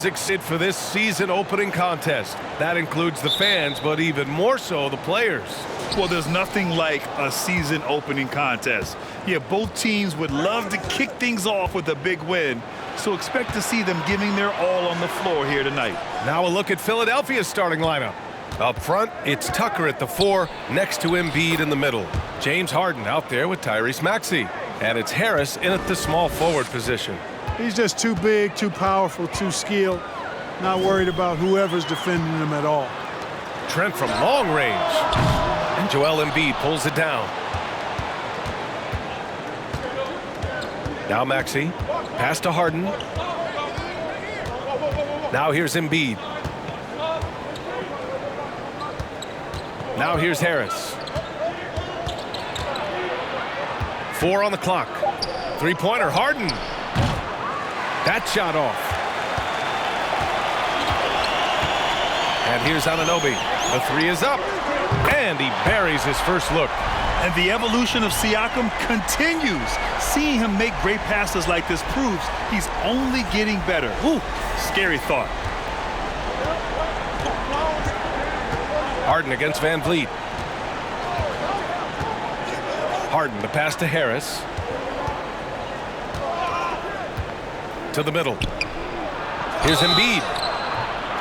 Excited for this season opening contest. That includes the fans, but even more so the players. Well, there's nothing like a season opening contest. Yeah, both teams would love to kick things off with a big win, so expect to see them giving their all on the floor here tonight. Now a look at Philadelphia's starting lineup. Up front, it's Tucker at the 4, next to Embiid in the middle. James Harden out there with Tyrese Maxey. And it's Harris in at the small forward position. He's just too big, too powerful, too skilled. Not worried about whoever's defending him at all. Trent from long range. And Joel Embiid pulls it down. Now Maxey. Pass to Harden. Now here's Embiid. Now here's Harris. 4 on the clock. Three-pointer, Harden. That shot off. And here's Anunoby. The 3 is up. And he buries his first look. And the evolution of Siakam continues. Seeing him make great passes like this proves he's only getting better. Ooh, scary thought. Harden against Van Vliet. Harden, the pass to Harris. To the middle. Here's Embiid.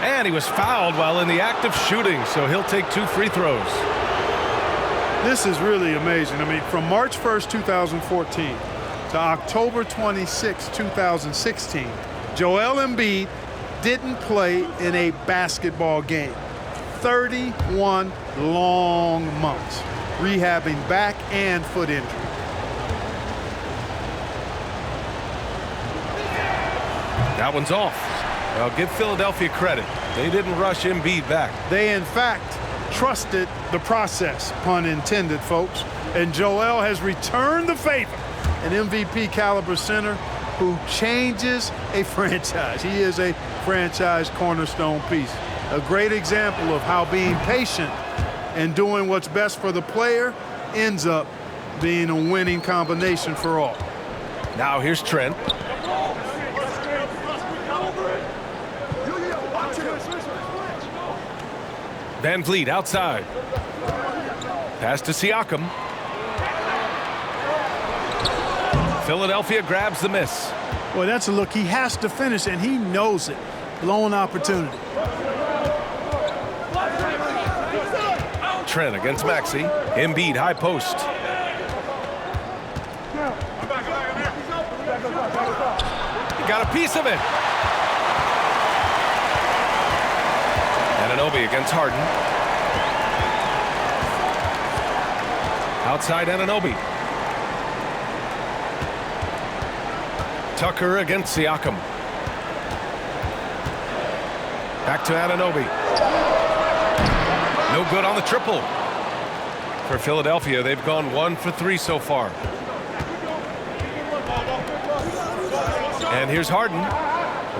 And he was fouled while in the act of shooting, so he'll take 2 free throws. This is really amazing. I mean, from March 1st, 2014 to October 26, 2016, Joel Embiid didn't play in a basketball game. 31 long months, rehabbing back and foot injury. That one's off. Well, give Philadelphia credit. They didn't rush Embiid back. They, in fact, trusted the process, pun intended, folks. And Joel has returned the favor. An MVP caliber center who changes a franchise. He is a franchise cornerstone piece. A great example of how being patient and doing what's best for the player ends up being a winning combination for all. Now here's Trent. Van Vliet outside. Pass to Siakam. Philadelphia grabs the miss. Boy, that's a look he has to finish, and he knows it. Blown opportunity. Trent against Maxey. Embiid high post. He got a piece of it. Anunoby against Harden. Outside Anunoby. Tucker against Siakam. Back to Anunoby. No good on the triple. For Philadelphia, they've gone 1 for 3 so far. And here's Harden.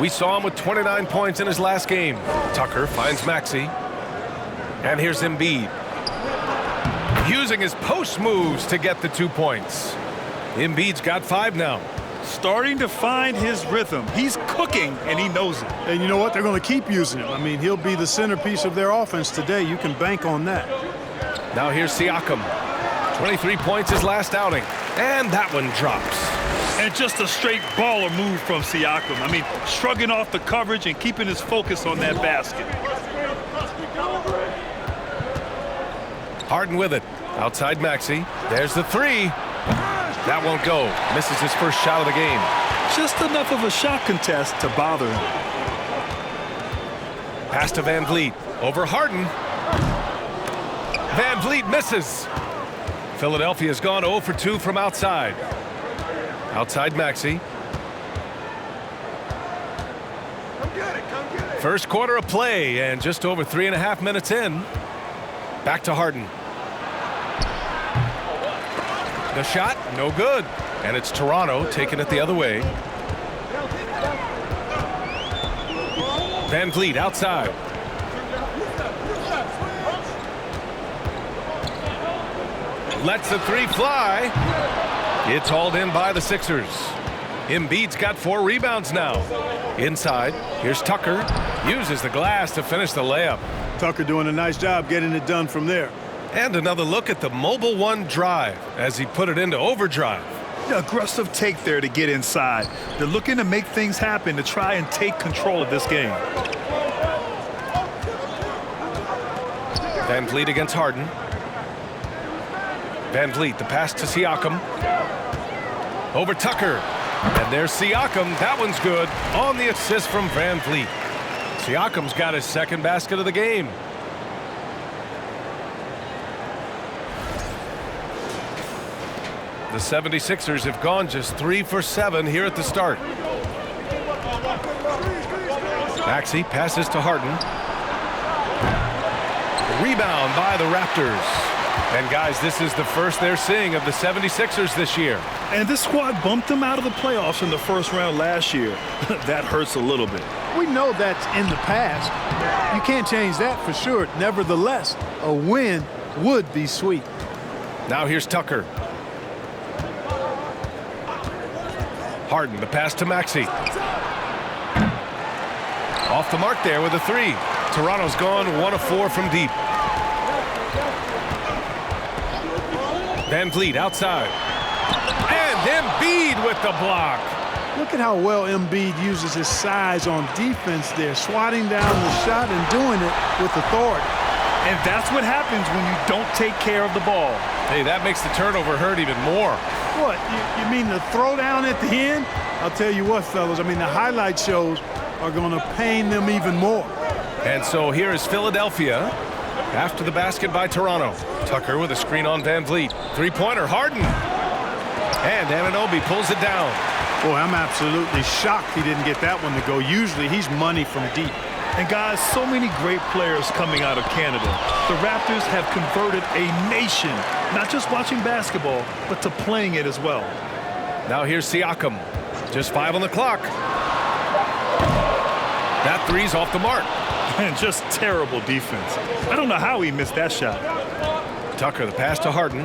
We saw him with 29 points in his last game. Tucker finds Maxey. And here's Embiid. Using his post moves to get the 2 points. Embiid's got 5 now. Starting to find his rhythm. He's cooking, and he knows it. And you know what? They're going to keep using him. I mean, he'll be the centerpiece of their offense today. You can bank on that. Now here's Siakam. 23 points his last outing. And that one drops. And just a straight baller move from Siakam. I mean, shrugging off the coverage and keeping his focus on that basket. Harden with it. Outside Maxey. There's the 3. That won't go. Misses his first shot of the game. Just enough of a shot contest to bother him. Pass to Van Vliet. Over Harden. Van Vliet misses. Philadelphia's gone 0 for 2 from outside. Outside Maxey. First quarter of play and just over 3.5 minutes in. Back to Harden. The shot, no good. And it's Toronto taking it the other way. Van Vliet outside. Lets the 3 fly. It's hauled in by the Sixers. Embiid's got 4 rebounds now. Inside, here's Tucker. Uses the glass to finish the layup. Tucker doing a nice job getting it done from there. And another look at the Mobile One drive as he put it into overdrive. Aggressive take there to get inside. They're looking to make things happen to try and take control of this game. Van Vliet against Harden. Van Vliet, the pass to Siakam. Over Tucker. And there's Siakam. That one's good on the assist from Van Vliet. Siakam's got his second basket of the game. The 76ers have gone just 3 for 7 here at the start. Maxey passes to Harden. Rebound by the Raptors. And guys, this is the first they're seeing of the 76ers this year. And this squad bumped them out of the playoffs in the first round last year. That hurts a little bit. We know that's in the past. You can't change that for sure. Nevertheless, a win would be sweet. Now here's Tucker. Harden, the pass to Maxey. Off the mark there with a 3. Toronto's gone 1 of 4 from deep. Van Vliet outside. And Embiid with the block. Look at how well Embiid uses his size on defense there, swatting down the shot and doing it with authority. And that's what happens when you don't take care of the ball. Hey, that makes the turnover hurt even more. What, you mean the throwdown at the end? I'll tell you what, fellas, I mean the highlight shows are going to pain them even more. And so here is Philadelphia after the basket by Toronto. Tucker with a screen on Van Vliet. 3-pointer, Harden. And Anunoby pulls it down. Boy, I'm absolutely shocked he didn't get that one to go. Usually he's money from deep. And guys, so many great players coming out of Canada. The Raptors have converted a nation, not just watching basketball, but to playing it as well. Now here's Siakam. Just 5 on the clock. That 3's off the mark. And just terrible defense. I don't know how he missed that shot. Tucker, the pass to Harden.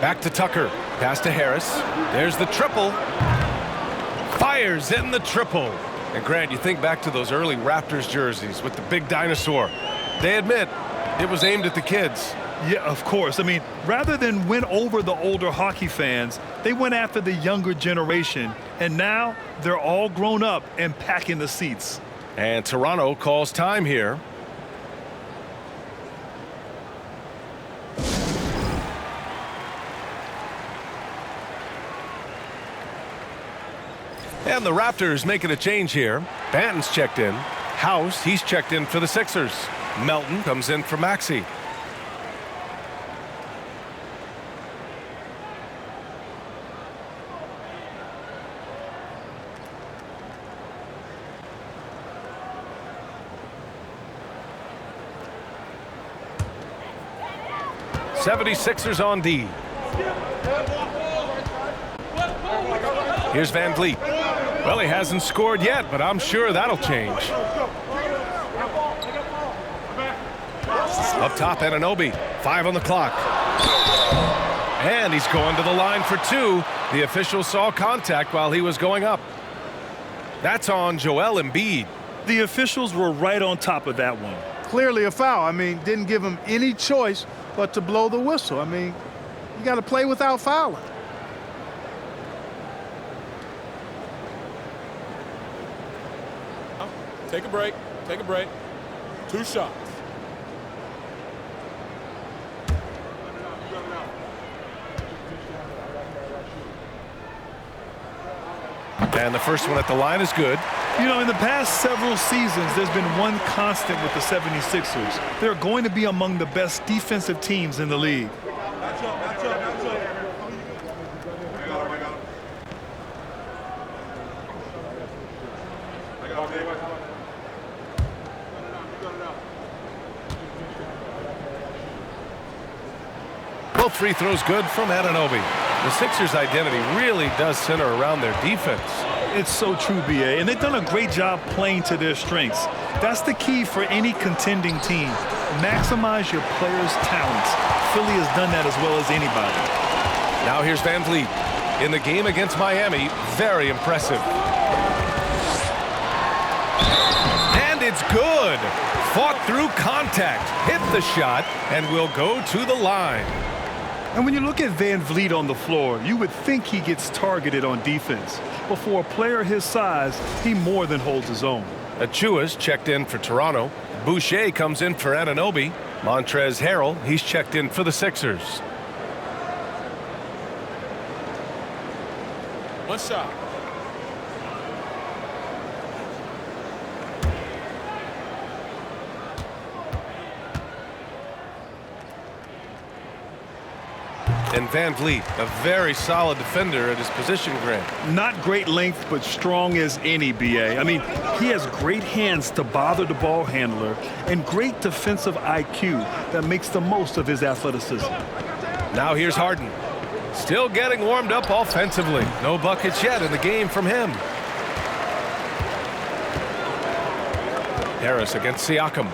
Back to Tucker. Pass to Harris. There's the triple. Fires in the triple. And Grant, you think back to those early Raptors jerseys with the big dinosaur. They admit it was aimed at the kids. Yeah, of course. I mean, rather than win over the older hockey fans, they went after the younger generation. And now they're all grown up and packing the seats. And Toronto calls time here. And the Raptors making a change here. Banton's checked in. House, he's checked in for the Sixers. Melton comes in for Maxey. '76ers on D. Here's Van Vliet. Well, he hasn't scored yet, but I'm sure that'll change. Up top, Anunoby. 5 on the clock. And he's going to the line for 2. The official saw contact while he was going up. That's on Joel Embiid. The officials were right on top of that one. Clearly a foul. I mean, didn't give him any choice but to blow the whistle. I mean, you got to play without fouling. Take a break. Take a break. 2 shots. And the first one at the line is good. You know, in the past several seasons, there's been one constant with the 76ers. They're going to be among the best defensive teams in the league. Both free throws good from Anunoby. The Sixers' identity really does center around their defense. It's so true, B.A., and they've done a great job playing to their strengths. That's the key for any contending team. Maximize your players' talents. Philly has done that as well as anybody. Now here's Van Vliet. In the game against Miami, very impressive. And it's good. Fought through contact, hit the shot, and will go to the line. And when you look at Van Vliet on the floor, you would think he gets targeted on defense. But for a player his size, he more than holds his own. Achua's checked in for Toronto. Boucher comes in for Anunoby. Montrezl Harrell, he's checked in for the Sixers. One shot. And Van Vliet, a very solid defender at his position, Grant. Not great length, but strong as any, B.A. I mean, he has great hands to bother the ball handler and great defensive IQ that makes the most of his athleticism. Now here's Harden. Still getting warmed up offensively. No buckets yet in the game from him. Harris against Siakam.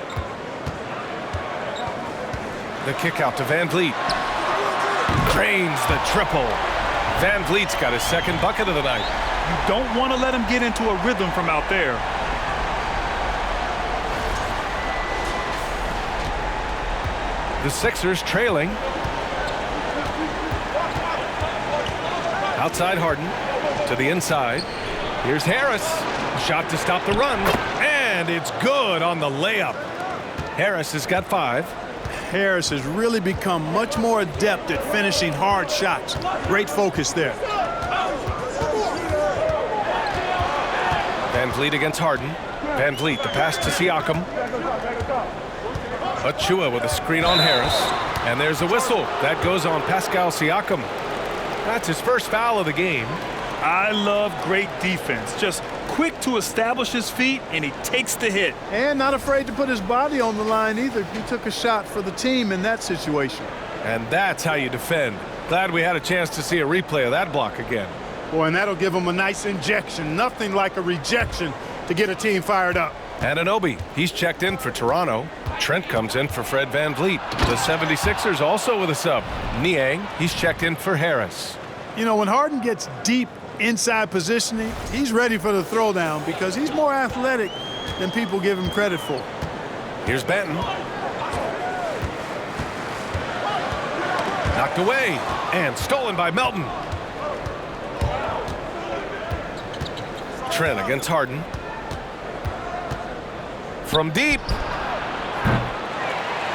The kick out to Van Vliet. Drains the triple. Van Vliet's got his second bucket of the night. You don't want to let him get into a rhythm from out there. The Sixers trailing. Outside Harden to the inside. Here's Harris. Shot to stop the run. And it's good on the layup. Harris has got 5. Harris has really become much more adept at finishing hard shots. Great focus there. Van Vliet against Harden. Van Vliet, the pass to Siakam. Achua with a screen on Harris. And there's a whistle. That goes on Pascal Siakam. That's his first foul of the game. I love great defense. Just quick to establish his feet, and he takes the hit. And not afraid to put his body on the line either. He took a shot for the team in that situation. And that's how you defend. Glad we had a chance to see a replay of that block again. Boy, and that'll give him a nice injection. Nothing like a rejection to get a team fired up. Anunoby, he's checked in for Toronto. Trent comes in for Fred Van Vliet. The 76ers also with a sub. Niang, he's checked in for Harris. You know, when Harden gets deep inside positioning, he's ready for the throwdown because he's more athletic than people give him credit for. Here's Benton. Knocked away and stolen by Melton. Trent against Harden. From deep.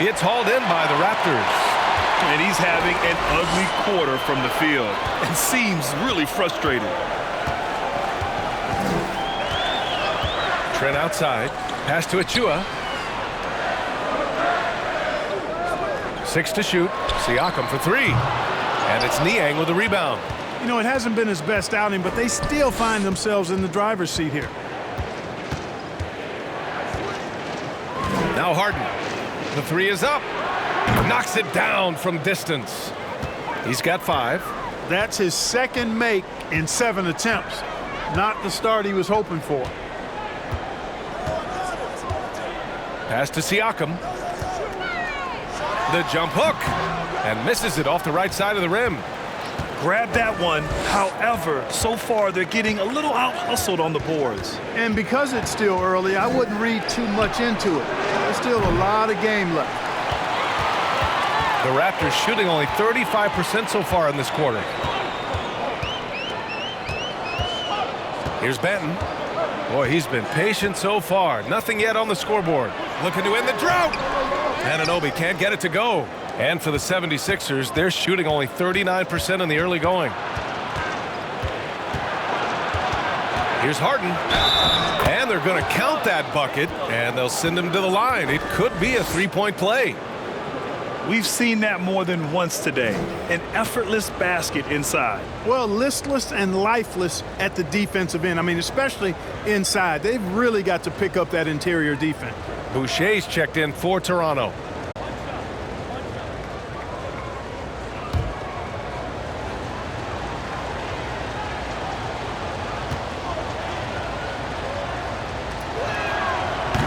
It's hauled in by the Raptors. And he's having an ugly quarter from the field and seems really frustrated. Trent outside. Pass to Achua. 6 to shoot. Siakam for 3. And it's Niang with the rebound. You know, it hasn't been his best outing, but they still find themselves in the driver's seat here. Now Harden. The 3 is up. Knocks it down from distance. He's got 5. That's his second make in 7 attempts. Not the start he was hoping for. Pass to Siakam. The jump hook. And misses it off the right side of the rim. Grab that one. However, so far they're getting a little out-hustled on the boards. And because it's still early, I wouldn't read too much into it. There's still a lot of game left. The Raptors shooting only 35% so far in this quarter. Here's Benton. Boy, he's been patient so far. Nothing yet on the scoreboard. Looking to end the drought. Anunoby can't get it to go. And for the 76ers, they're shooting only 39% in the early going. Here's Harden. And they're going to count that bucket, and they'll send him to the line. It could be a three-point play. We've seen that more than once today. An effortless basket inside. Well, listless and lifeless at the defensive end. I mean, especially inside. They've really got to pick up that interior defense. Boucher's checked in for Toronto.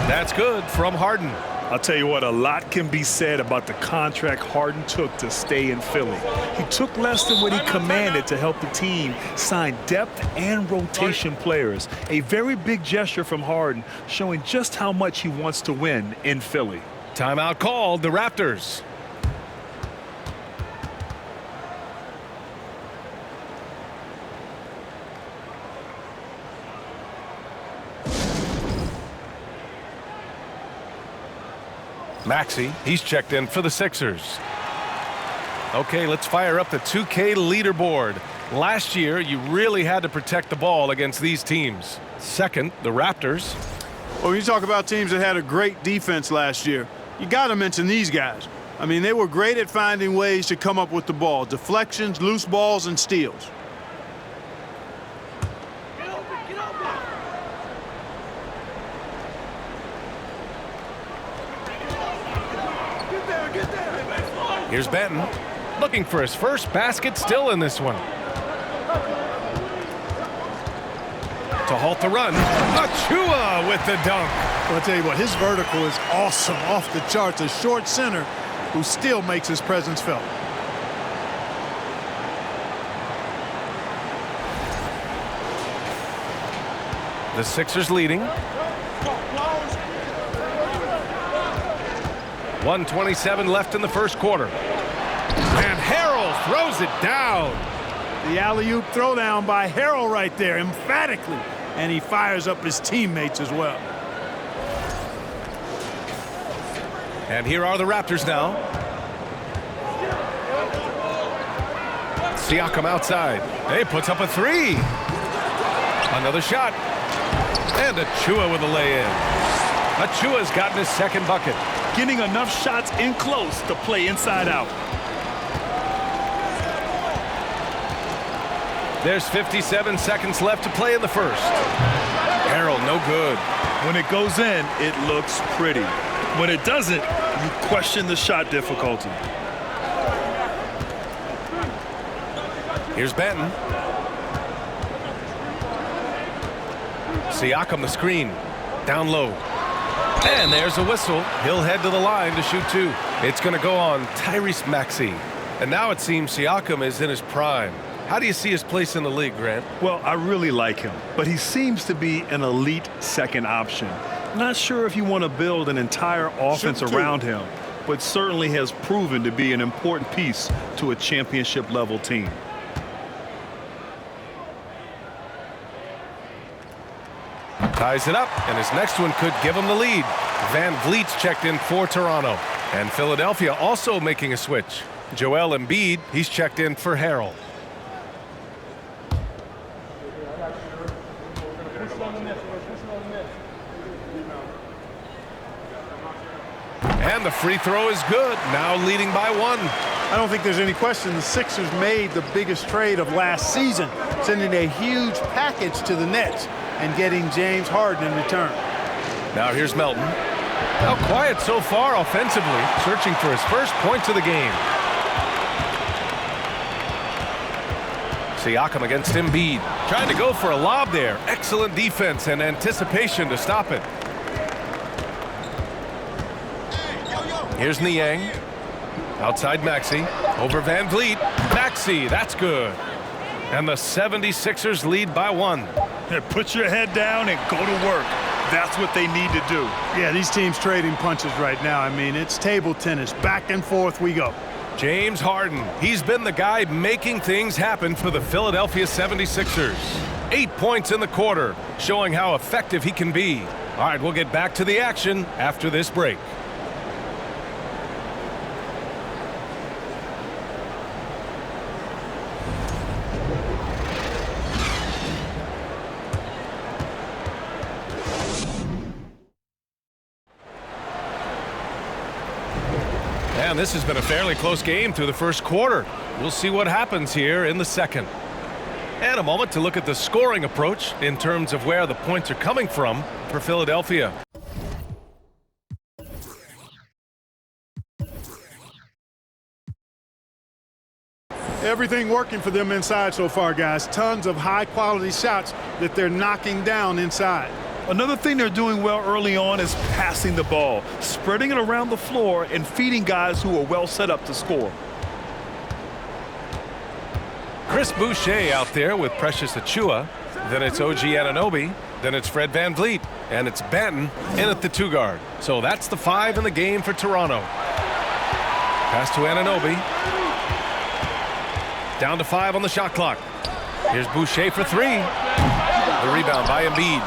That's good from Harden. I'll tell you what, a lot can be said about the contract Harden took to stay in Philly. He took less than what he commanded to help the team sign depth and rotation players. A very big gesture from Harden, showing just how much he wants to win in Philly. Timeout called, the Raptors. Maxey, he's checked in for the Sixers. Okay, let's fire up the 2K leaderboard. Last year, you really had to protect the ball against these teams. Second, the Raptors. Well, when you talk about teams that had a great defense last year, you got to mention these guys. I mean, they were great at finding ways to come up with the ball. Deflections, loose balls, and steals. Here's Benton, looking for his first basket, still in this one. To halt the run, Achua with the dunk. Well, I'll tell you what, his vertical is awesome, off the charts. A short center who still makes his presence felt. The Sixers leading. 1:27 left in the first quarter. And Harrell throws it down. The alley-oop throwdown by Harrell right there, emphatically. And he fires up his teammates as well. And here are the Raptors now. Siakam outside. He puts up a three. Another shot. And Achua with a lay-in. Achua's gotten his second bucket. Getting enough shots in close to play inside out. There's 57 seconds left to play in the first. Harrell, no good. When it goes in, it looks pretty. When it doesn't, you question the shot difficulty. Here's Benton. Siakam the screen. Down low. And there's a whistle. He'll head to the line to shoot two. It's going to go on Tyrese Maxey. And now it seems Siakam is in his prime. How do you see his place in the league, Grant? Well, I really like him, but he seems to be an elite second option. Not sure if you want to build an entire offense around him, but certainly has proven to be an important piece to a championship-level team. Ties it up, and his next one could give him the lead. Van Vliet's checked in for Toronto. And Philadelphia also making a switch. Joel Embiid, he's checked in for Harrell. And the free throw is good, now leading by one. I don't think there's any question the Sixers made the biggest trade of last season, sending a huge package to the Nets and getting James Harden in return. Now here's Melton. Now quiet so far offensively, searching for his first points of the game. Siakam against Embiid, trying to go for a lob there. Excellent defense and anticipation to stop it. Here's Niang. Outside Maxey. Over Van Vliet. Maxey, that's good. And the 76ers lead by one. Put your head down and go to work. That's what they need to do. Yeah, these teams trading punches right now. I mean, it's table tennis. Back and forth we go. James Harden. He's been the guy making things happen for the Philadelphia 76ers. 8 points in the quarter, showing how effective he can be. All right, we'll get back to the action after this break. And this has been a fairly close game through the first quarter. We'll see what happens here in the second. And a moment to look at the scoring approach in terms of where the points are coming from for Philadelphia. Everything working for them inside so far, guys. Tons of high-quality shots that they're knocking down inside. Another thing they're doing well early on is passing the ball, spreading it around the floor and feeding guys who are well set up to score. Chris Boucher out there with Precious Achiuwa. Then it's OG Anunoby. Then it's Fred VanVleet. And it's Banton in at the 2 guard. So that's the 5 in the game for Toronto. Pass to Anunoby. Down to 5 on the shot clock. Here's Boucher for 3. The rebound by Embiid.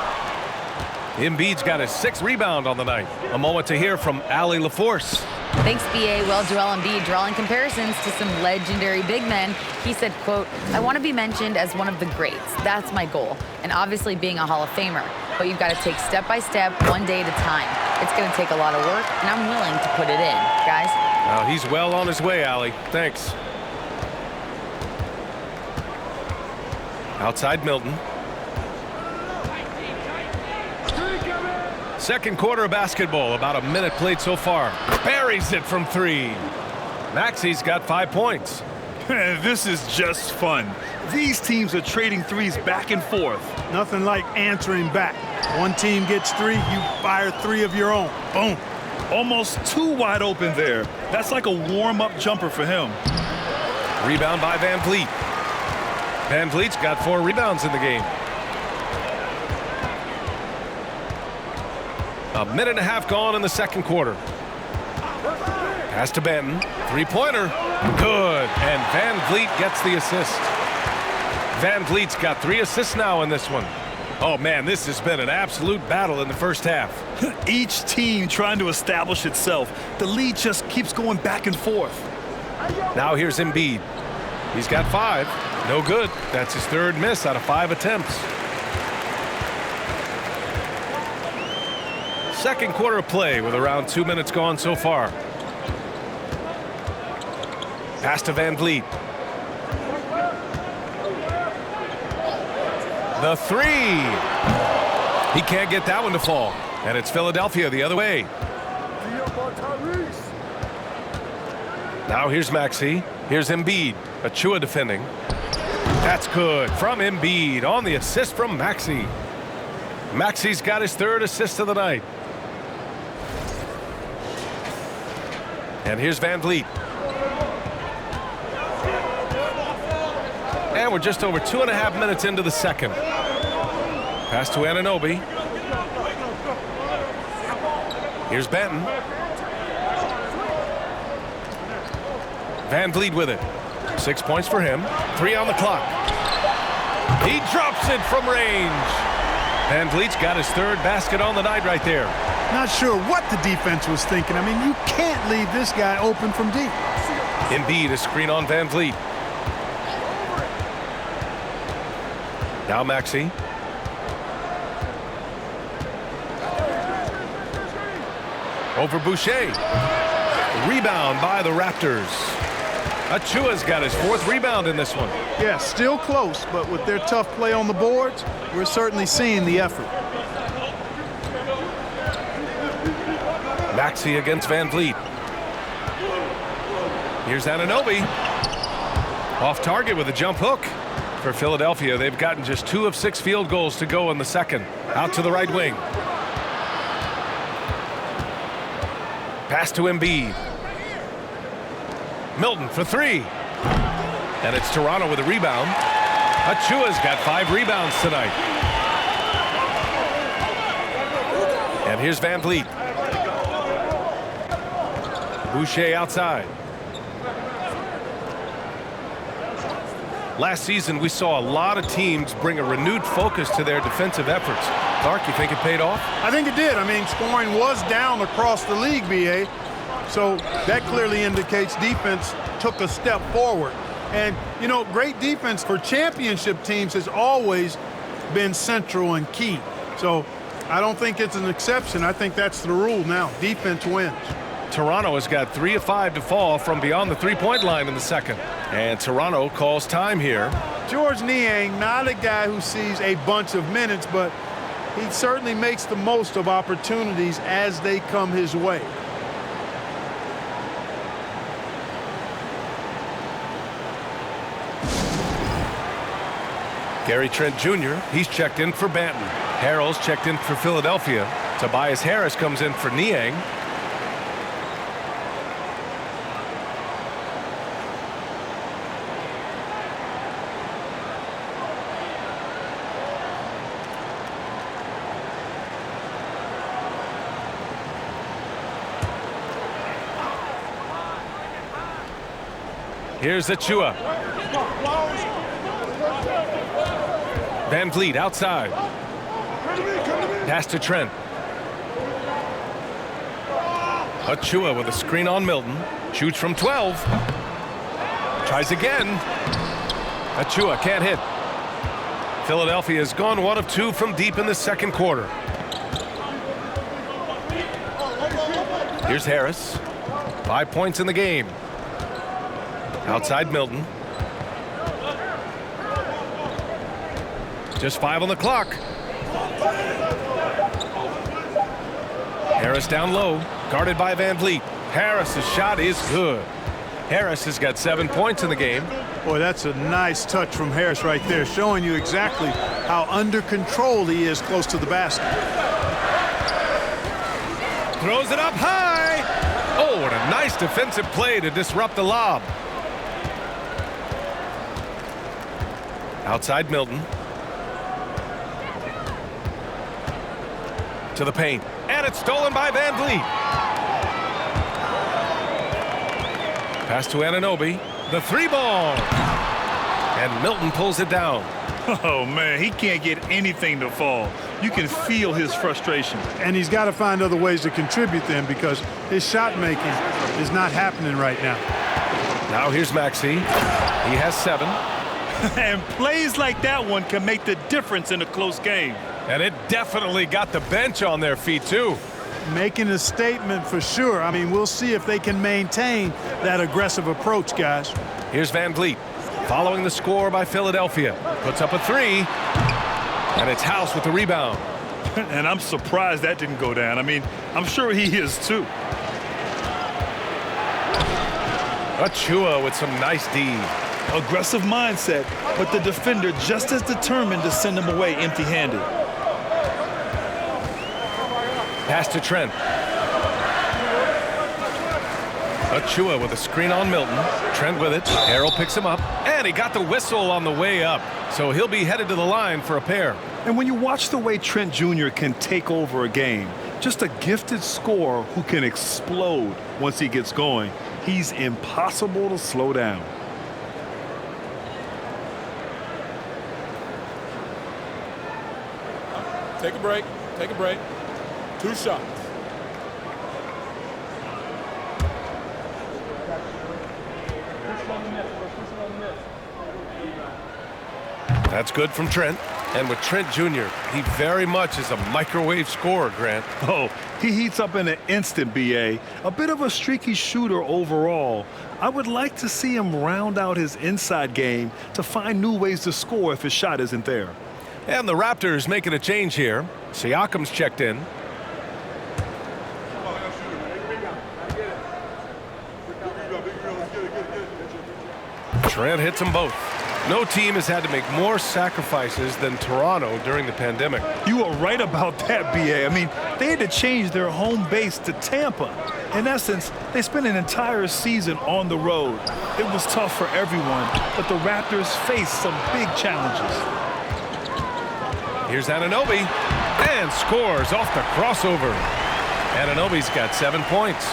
Embiid's got his 6th rebound on the night. A moment to hear from Allie LaForce. Thanks, BA. Well, Joel Embiid drawing comparisons to some legendary big men. He said, quote, "I want to be mentioned as one of the greats. That's my goal. And obviously being a Hall of Famer. But you've got to take step by step, one day at a time. It's going to take a lot of work, and I'm willing to put it in, guys." Well, he's well on his way, Allie. Thanks. Outside Milton. Second quarter of basketball, about a minute played so far. Buries it from 3. Maxi's got 5 points. This is just fun. These teams are trading threes back and forth. Nothing like answering back. One team gets 3, you fire 3 of your own. Boom. Almost too wide open there. That's like a warm-up jumper for him. Rebound by VanVleet. VanVleet's got 4 rebounds in the game. A minute and a half gone in the second quarter. Pass to Banton. 3-pointer. Good. And VanVleet gets the assist. VanVleet's got 3 assists now in this one. Oh, man, this has been an absolute battle in the first half. Each team trying to establish itself. The lead just keeps going back and forth. Now here's Embiid. He's got 5. No good. That's his 3rd miss out of 5 attempts. Second quarter of play with around 2 minutes gone so far. Pass to VanVleet. The 3. He can't get that one to fall. And it's Philadelphia the other way. Now here's Maxey. Here's Embiid. Achiuwa defending. That's good from Embiid on the assist from Maxey. Maxey's got his 3rd assist of the night. And here's VanVleet. And we're just over 2.5 minutes into the second. Pass to Anunoby. Here's Banton. VanVleet with it. 6 points for him. 3 on the clock. He drops it from range. VanVleet's got his 3rd basket on the night right there. Not sure what the defense was thinking. I mean, you can't leave this guy open from deep. Embiid a screen on VanVleet. Now Maxey. Over Boucher. Rebound by the Raptors. Achiuwa's got his 4th rebound in this one. Yeah, still close, but with their tough play on the boards, we're certainly seeing the effort. Maxey against VanVleet. Here's Anunoby. Off target with a jump hook. For Philadelphia, they've gotten just 2 of 6 field goals to go in the second. Out to the right wing. Pass to Embiid. Milton for 3. And it's Toronto with a rebound. Achiuwa's got 5 rebounds tonight. And here's VanVleet. Boucher outside. Last season, we saw a lot of teams bring a renewed focus to their defensive efforts. Clark, you think it paid off? I think it did. I mean, scoring was down across the league, BA. So that clearly indicates defense took a step forward. And, you know, great defense for championship teams has always been central and key. So I don't think it's an exception. I think that's the rule now. Defense wins. Toronto has got 3 of 5 to fall from beyond the 3-point line in the second. And Toronto calls time here. George Niang, not a guy who sees a bunch of minutes, but he certainly makes the most of opportunities as they come his way. Gary Trent Jr., he's checked in for Banton. Harrell's checked in for Philadelphia. Tobias Harris comes in for Niang. Here's Achua. Van Vliet outside. Pass to Trent. Achua with a screen on Milton. Shoots from 12. Tries again. Achua can't hit. Philadelphia has gone 1 of 2 from deep in the second quarter. Here's Harris. 5 points in the game. Outside Milton. Just 5 on the clock. Harris down low, guarded by Van Vliet. Harris's shot is good. Harris has got 7 points in the game. Boy, that's a nice touch from Harris right there, showing you exactly how under control he is close to the basket. Throws it up high. Oh, what a nice defensive play to disrupt the lob. Outside Milton. To the paint. And it's stolen by Van Vliet. Pass to Anunoby. The 3 ball. And Milton pulls it down. Oh, man, he can't get anything to fall. You can feel his frustration. And he's got to find other ways to contribute then, because his shot making is not happening right now. Now here's Maxey. He has 7. And plays like that one can make the difference in a close game. And it definitely got the bench on their feet, too. Making a statement for sure. I mean, we'll see if they can maintain that aggressive approach, guys. Here's Van Vliet. Following the score by Philadelphia. Puts up a 3. And it's House with the rebound. And I'm surprised that didn't go down. I mean, I'm sure he is, too. Achua with some nice D. Aggressive mindset, but the defender just as determined to send him away empty-handed. Pass to Trent. Achua with a screen on Milton. Trent with it. Harrell picks him up. And he got the whistle on the way up. So he'll be headed to the line for a pair. And when you watch the way Trent Jr. can take over a game, just a gifted scorer who can explode once he gets going, he's impossible to slow down. Take a break. Take a break. 2 shots. That's good from Trent. And with Trent Jr., he very much is a microwave scorer, Grant. Oh, he heats up in an instant, B.A. A bit of a streaky shooter overall. I would like to see him round out his inside game to find new ways to score if his shot isn't there. And the Raptors making a change here. Siakam's checked in. Trent hits them both. No team has had to make more sacrifices than Toronto during the pandemic. You are right about that, B.A. I mean, they had to change their home base to Tampa. In essence, they spent an entire season on the road. It was tough for everyone, but the Raptors faced some big challenges. Here's Anunoby, and scores off the crossover. Anunoby's got 7 points.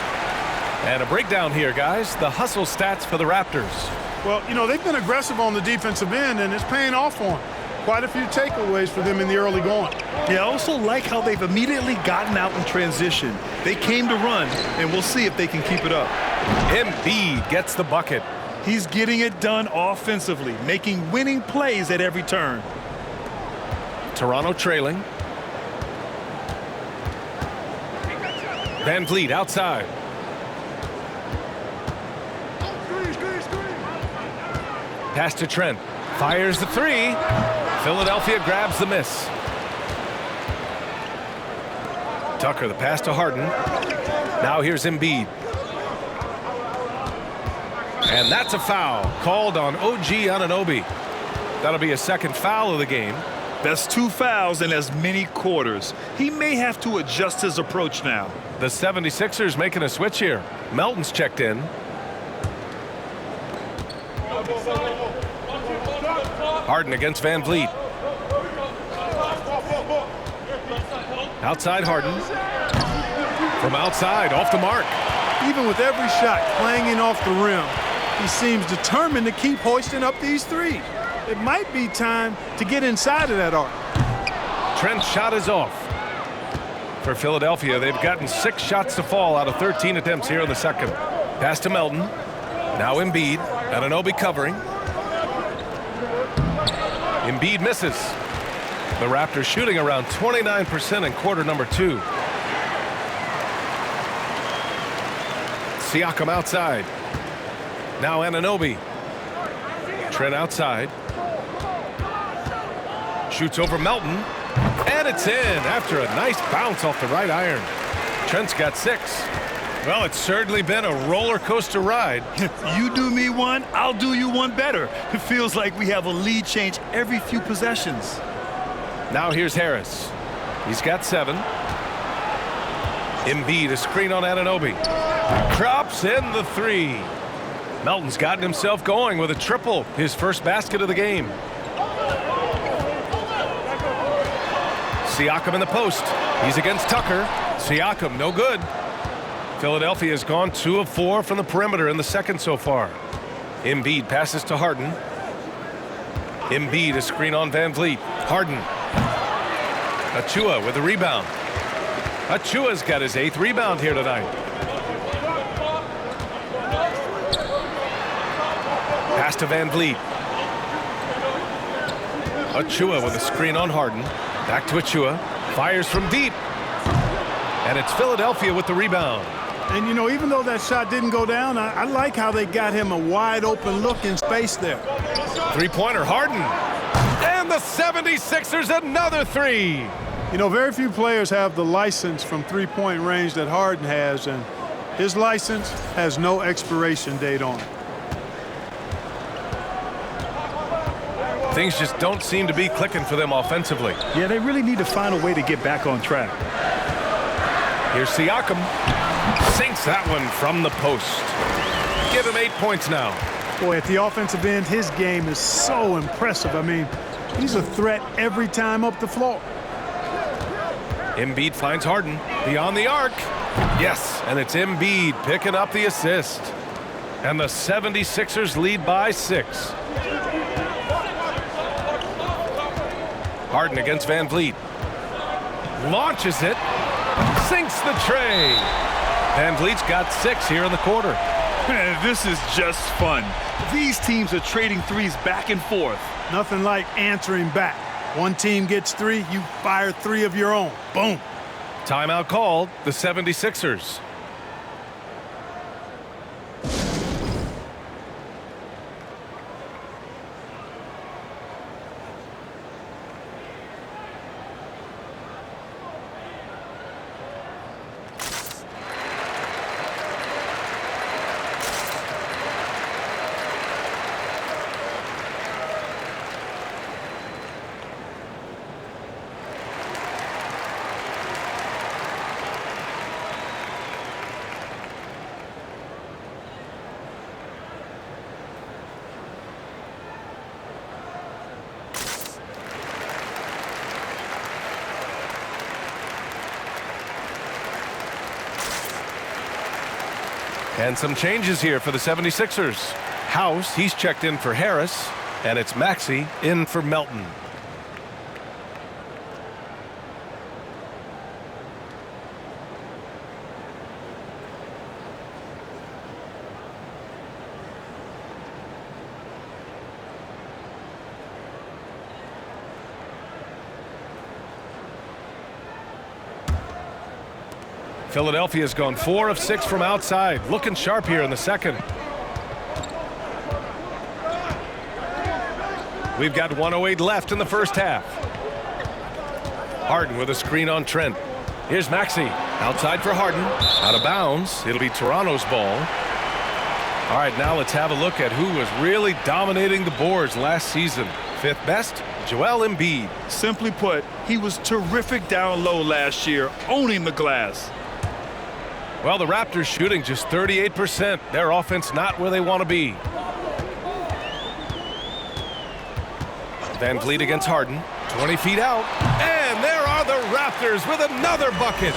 And a breakdown here, guys. The hustle stats for the Raptors. Well, you know, they've been aggressive on the defensive end, and it's paying off for them. Quite a few takeaways for them in the early going. Yeah, I also like how they've immediately gotten out in transition. They came to run, and we'll see if they can keep it up. Embiid gets the bucket. He's getting it done offensively, making winning plays at every turn. Toronto trailing. Van Vliet outside. Pass to Trent. Fires the 3. Philadelphia grabs the miss. Tucker, the pass to Harden. Now here's Embiid. And that's a foul called on OG Anunoby. That'll be a second foul of the game. That's 2 fouls in as many quarters. He may have to adjust his approach now. The 76ers making a switch here. Melton's checked in. Harden against Van Vliet. Outside Harden. From outside, off the mark. Even with every shot clanging off the rim, he seems determined to keep hoisting up these threes. It might be time to get inside of that arc. Trent's shot is off. For Philadelphia, they've gotten 6 shots to fall out of 13 attempts here in the second. Pass to Melton. Now Embiid. Anunoby covering. Embiid misses. The Raptors shooting around 29% in quarter number 2. Siakam outside. Now Anunoby. Trent outside. Shoots over Melton. And it's in after a nice bounce off the right iron. Trent's got 6. Well, it's certainly been a roller coaster ride. You do me one, I'll do you one better. It feels like we have a lead change every few possessions. Now here's Harris. He's got 7. Embiid, a screen on Anunoby. Drops in the 3. Melton's gotten himself going with a triple, his first basket of the game. Siakam in the post. He's against Tucker. Siakam, no good. Philadelphia has gone 2 of 4 from the perimeter in the second so far. Embiid passes to Harden. Embiid, a screen on Van Vliet. Harden. Achua with a rebound. Achua's got his 8th rebound here tonight. Pass to Van Vliet. Achua with a screen on Harden. Back to Achua. Fires from deep. And it's Philadelphia with the rebound. And, you know, even though that shot didn't go down, I like how they got him a wide open look in space there. 3-pointer, Harden. And the 76ers another 3. You know, very few players have the license from three-point range that Harden has, and his license has no expiration date on it. Things just don't seem to be clicking for them offensively. Yeah, they really need to find a way to get back on track. Here's Siakam. Sinks that one from the post. Give him 8 points now. Boy, at the offensive end, his game is so impressive. I mean, he's a threat every time up the floor. Embiid finds Harden beyond the arc. Yes, and it's Embiid picking up the assist. And the 76ers lead by 6. Harden against Van Vliet. Launches it. Sinks the tray. Van Vliet's got 6 here in the quarter. This is just fun. These teams are trading threes back and forth. Nothing like answering back. One team gets 3, you fire 3 of your own. Boom. Timeout called, the 76ers. And some changes here for the 76ers. House, he's checked in for Harris, and it's Maxey in for Melton. Philadelphia's gone 4 of 6 from outside. Looking sharp here in the second. We've got 1:08 left in the first half. Harden with a screen on Trent. Here's Maxey. Outside for Harden. Out of bounds. It'll be Toronto's ball. All right, now let's have a look at who was really dominating the boards last season. 5th best? Joel Embiid. Simply put, he was terrific down low last year, owning the glass. Well, the Raptors shooting just 38%. Their offense not where they want to be. Van Vliet against Harden. 20 feet out. And there are the Raptors with another bucket.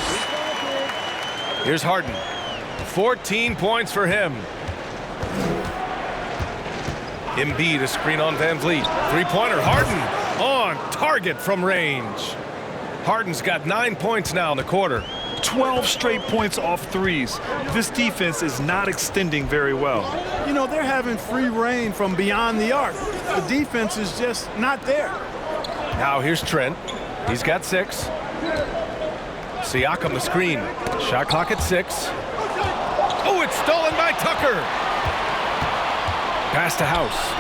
Here's Harden. 14 points for him. Embiid, a screen on Van Vliet. Three-pointer. Harden on target from range. Harden's got 9 points now in the quarter. 12 straight points off threes. This defense is not extending very well. You know, they're having free reign from beyond the arc. The defense is just not there. Now here's Trent. He's got 6. Siakam the screen. Shot clock at 6. Oh, it's stolen by Tucker. Pass to House.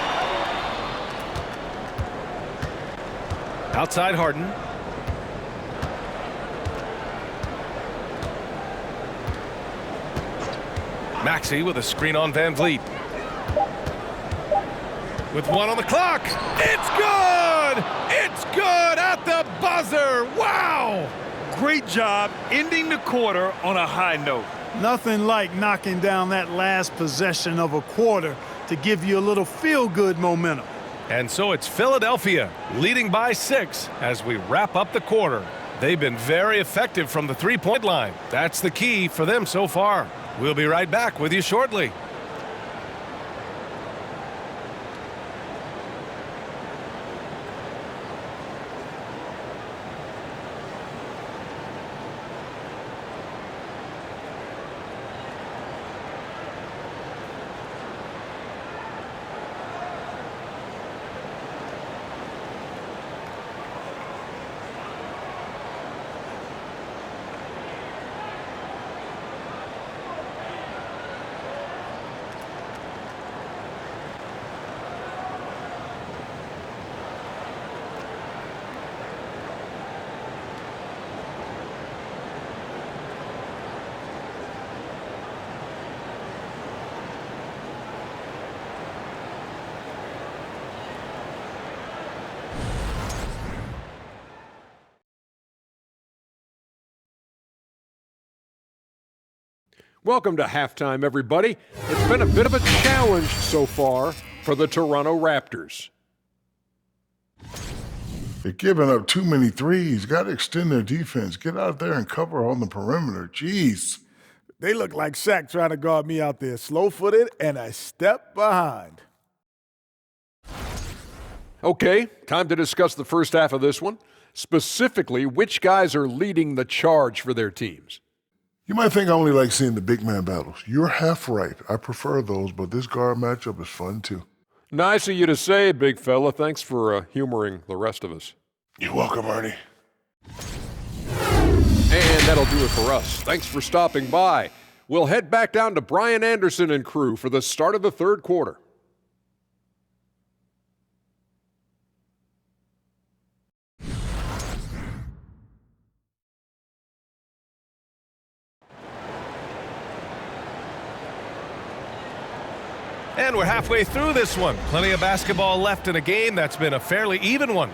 Outside Harden. Maxey with a screen on Van Vliet. With 1 on the clock. It's good! It's good at the buzzer. Wow! Great job ending the quarter on a high note. Nothing like knocking down that last possession of a quarter to give you a little feel-good momentum. And so it's Philadelphia leading by 6 as we wrap up the quarter. They've been very effective from the three-point line. That's the key for them so far. We'll be right back with you shortly. Welcome to halftime, everybody. It's been a bit of a challenge so far for the Toronto Raptors. They're giving up too many threes. Got to extend their defense. Get out there and cover on the perimeter. Jeez. They look like Shaq trying to guard me out there, slow-footed and a step behind. Okay, time to discuss the first half of this one. Specifically, which guys are leading the charge for their teams? You might think I only like seeing the big man battles. You're half right. I prefer those, but this guard matchup is fun too. Nice of you to say, big fella. Thanks for humoring the rest of us. You're welcome, Ernie. And that'll do it for us. Thanks for stopping by. We'll head back down to Brian Anderson and crew for the start of the third quarter. And we're halfway through this one. Plenty of basketball left in a game that's been a fairly even one.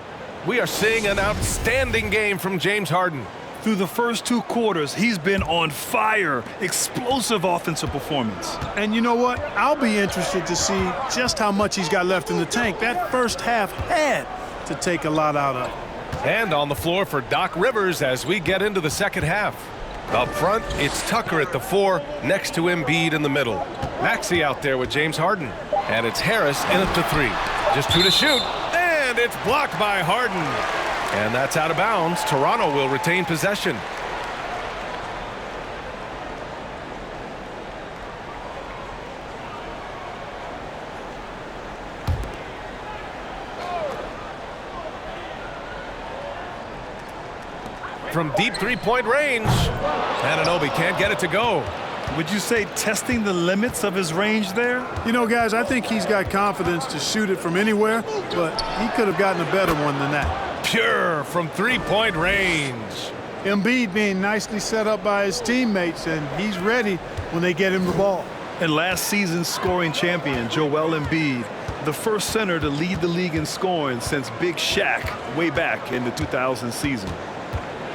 We are seeing an outstanding game from James Harden. Through the first 2 quarters, he's been on fire. Explosive offensive performance. And you know what? I'll be interested to see just how much he's got left in the tank. That first half had to take a lot out of it. And on the floor for Doc Rivers as we get into the second half. Up front, it's Tucker at the 4, next to Embiid in the middle. Maxey out there with James Harden. And it's Harris in at the 3. Just 2 to shoot. And it's blocked by Harden. And that's out of bounds. Toronto will retain possession. From deep three-point range. Anunoby can't get it to go. Would you say testing the limits of his range there? You know, guys, I think he's got confidence to shoot it from anywhere, but he could have gotten a better one than that. Pure from three-point range. Embiid being nicely set up by his teammates, and he's ready when they get him the ball. And last season's scoring champion, Joel Embiid, the first center to lead the league in scoring since Big Shaq way back in the 2000 season.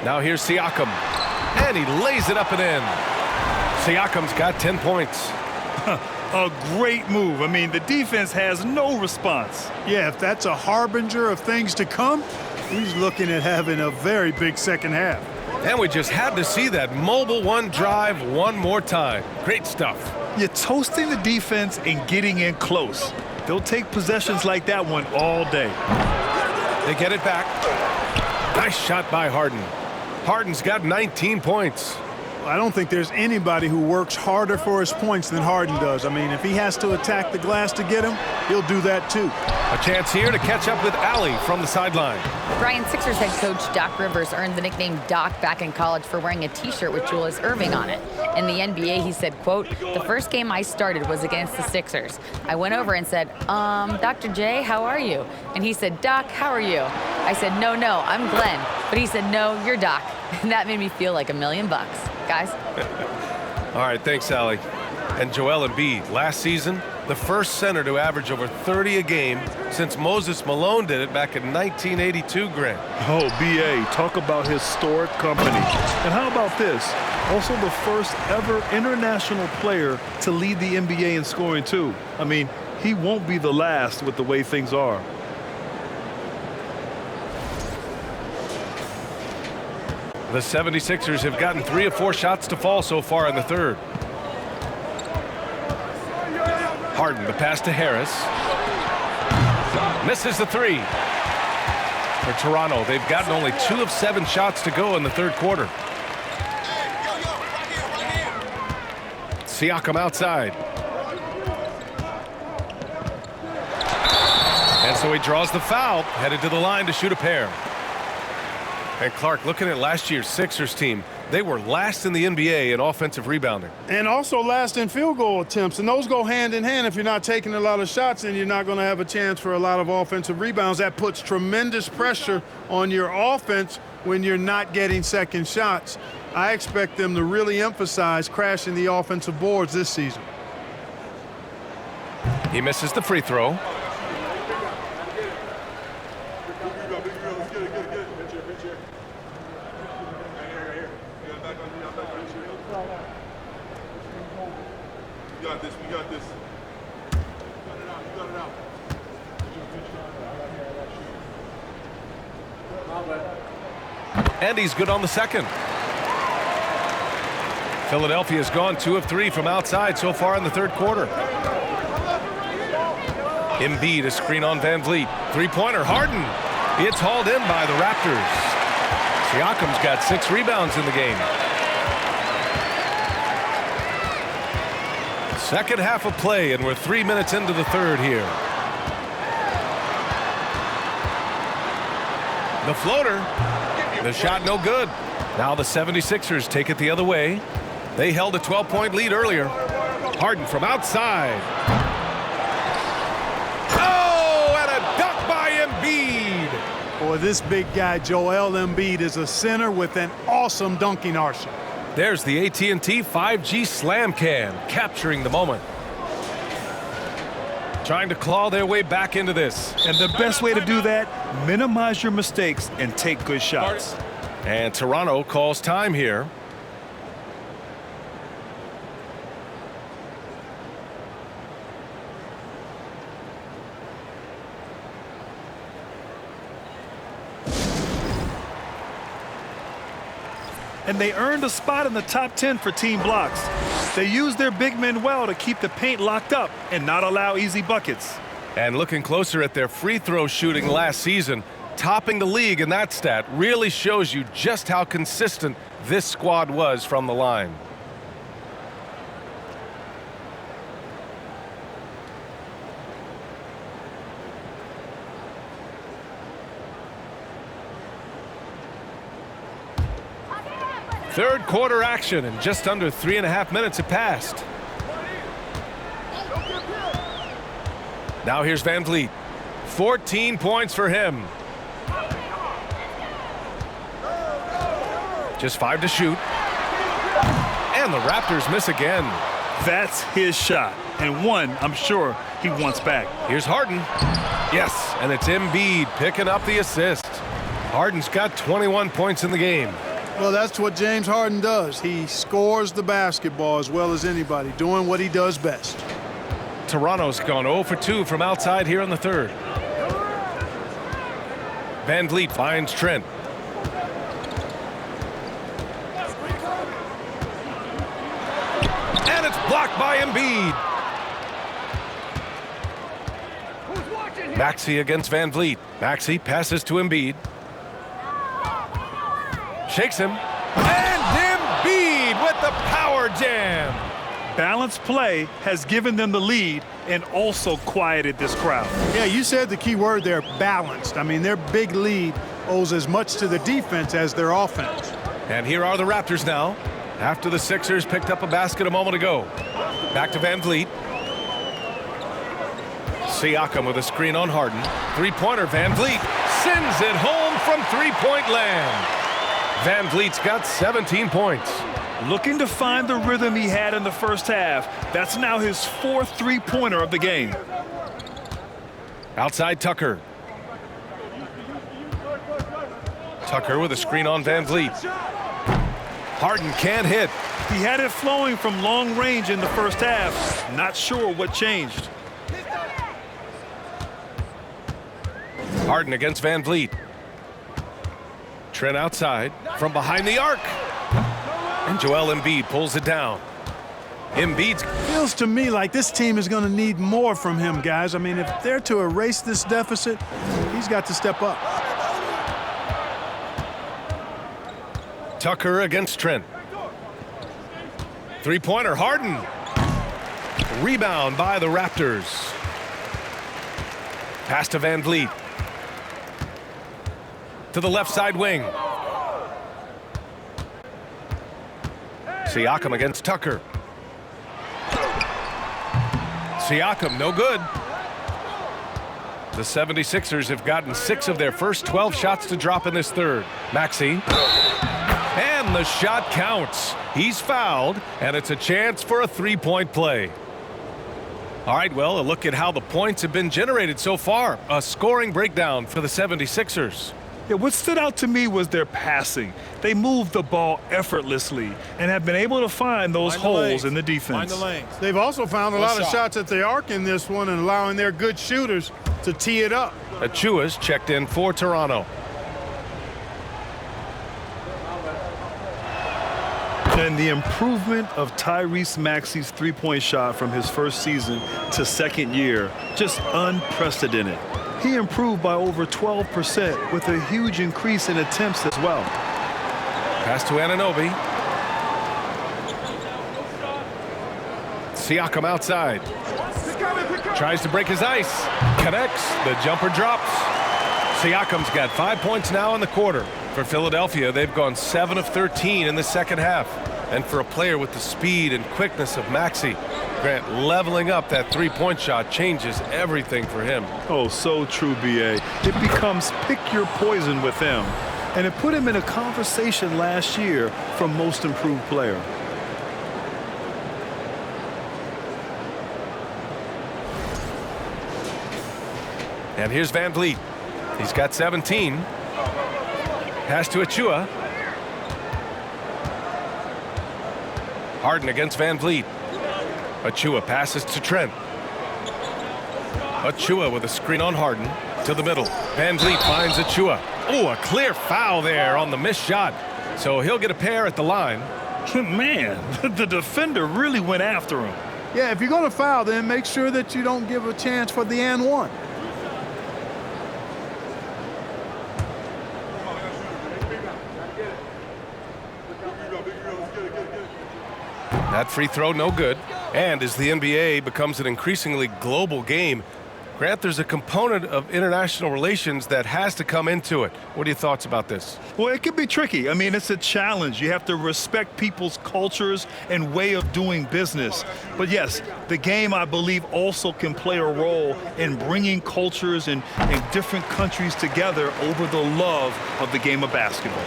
Now here's Siakam, and he lays it up and in. Siakam's got 10 points. A great move. I mean, the defense has no response. Yeah, if that's a harbinger of things to come, he's looking at having a very big second half. And we just had to see that mobile one drive one more time. Great stuff. You're toasting the defense and getting in close. They'll take possessions like that one all day. They get it back. Nice shot by Harden. Harden's got 19 points. I don't think there's anybody who works harder for his points than Harden does. I mean, if he has to attack the glass to get him, he'll do that too. A chance here to catch up with Allie from the sideline. Brian, Sixers head coach Doc Rivers earned the nickname Doc back in college for wearing a T-shirt with Julius Erving on it. In the NBA, he said, quote, "The first game I started was against the Sixers. I went over and said, Dr. J, how are you?" And he said, "Doc, how are you?" I said, no, I'm Glenn." But he said, "No, you're Doc." And that made me feel like $1 million. Guys. All right, thanks, Allie. And Joel Embiid, last season, the first center to average over 30 a game since Moses Malone did it back in 1982, Grant. Oh, B.A., talk about historic company. And how about this? Also the first ever international player to lead the NBA in scoring, too. I mean, he won't be the last with the way things are. The 76ers have gotten 3 of 4 shots to fall so far in the third. Harden, the pass to Harris. Misses the 3. For Toronto, they've gotten only 2 of 7 shots to go in the third quarter. Siakam outside. And so he draws the foul, headed to the line to shoot a pair. And Clark, looking at last year's Sixers team, they were last in the NBA in offensive rebounding. And also last in field goal attempts. And those go hand in hand. If you're not taking a lot of shots, then you're not going to have a chance for a lot of offensive rebounds. That puts tremendous pressure on your offense when you're not getting second shots. I expect them to really emphasize crashing the offensive boards this season. He misses the free throw. We got this. And he's good on the second. Philadelphia's gone 2 of 3 from outside so far in the third quarter. Embiid, a screen on Van Vliet. Three-pointer, Harden. It's hauled in by the Raptors. Siakam's got 6 rebounds in the game. Second half of play, and we're 3 minutes into the third here. The floater. The shot no good. Now the 76ers take it the other way. They held a 12-point lead earlier. Harden from outside. Oh, and a dunk by Embiid. Boy, this big guy, Joel Embiid, is a center with an awesome dunking arsenal. There's the AT&T 5G Slam Can, capturing the moment. Trying to claw their way back into this. And the best way to do that, minimize your mistakes and take good shots. And Toronto calls time here. And they earned a spot in the top 10 for team blocks. They used their big men well to keep the paint locked up and not allow easy buckets. And looking closer at their free throw shooting last season, topping the league in that stat really shows you just how consistent this squad was from the line. Third quarter action, and just under 3.5 minutes have passed. Now here's Van Vliet. 14 points for him. Just 5 to shoot. And the Raptors miss again. That's his shot. and one I'm sure he wants back. Here's Harden. Yes, and it's Embiid picking up the assist. Harden's got 21 points in the game. Well, that's what James Harden does. He scores the basketball as well as anybody, doing what he does best. Toronto's gone 0 for 2 from outside here in the third. Van Vliet finds Trent. And it's blocked by Embiid. Maxey against Van Vliet. Maxey passes to Embiid. Shakes him. And Embiid with the power jam. Balanced play has given them the lead and also quieted this crowd. Yeah, you said the key word there, balanced. I mean, their big lead owes as much to the defense as their offense. And here are the Raptors now, after the Sixers picked up a basket a moment ago. Back to Van Vliet. Siakam with a screen on Harden. Three-pointer, Van Vliet sends it home from three-point land. Van Vliet's got 17 points. Looking to find the rhythm he had in the first half. That's now his fourth three-pointer of the game. Outside Tucker. Tucker with a screen on Van Vliet. Harden can't hit. He had it flowing from long range in the first half. Not sure what changed. Harden against Van Vliet. Trent outside from behind the arc. And Joel Embiid pulls it down. Embiid's Feels to me like this team is going to need more from him, guys. I mean, if they're to erase this deficit, he's got to step up. Tucker against Trent. Three-pointer, Harden. Rebound by the Raptors. Pass to Van Vliet. To the left side wing. Siakam against Tucker. Siakam, no good. The 76ers have gotten 6 of their first 12 shots to drop in this third. Maxey. And the shot counts. He's fouled, and it's a chance for a three-point play. All right, well, a look at how the points have been generated so far. A scoring breakdown for the 76ers. Yeah, what stood out to me was their passing. They moved the ball effortlessly and have been able to find those holes in the defense. They've also found a lot of shots at the arc in this one and allowing their good shooters to tee it up. Achua's checked in for Toronto. And the improvement of Tyrese Maxey's three-point shot from his first season to second year, just unprecedented. He improved by over 12% with a huge increase in attempts as well. Pass to Anunoby. Siakam outside. Tries to break his ice. Connects. The jumper drops. Siakam's got 5 points now in the quarter. For Philadelphia, they've gone 7 of 13 in the second half. And for a player with the speed and quickness of Maxey, Grant, leveling up that three-point shot changes everything for him. Oh, so true, B.A. It becomes pick your poison with him. And it put him in a conversation last year for most improved player. And here's Van Vliet. He's got 17. Pass to Achua. Harden against Van Vliet. Achua passes to Trent. Achua with a screen on Harden to the middle. Van Vliet finds Achua. Oh, a clear foul there on the missed shot. So he'll get a pair at the line. Man, the defender really went after him. Yeah, if you're going to foul, then make sure that you don't give a chance for the and one. That free throw, no good. And as the NBA becomes an increasingly global game, Grant, there's a component of international relations that has to come into it. What are your thoughts about this? Well, it can be tricky. I mean, it's a challenge. You have to respect people's cultures and way of doing business. But yes, the game, I believe, also can play a role in bringing cultures and different countries together over the love of the game of basketball.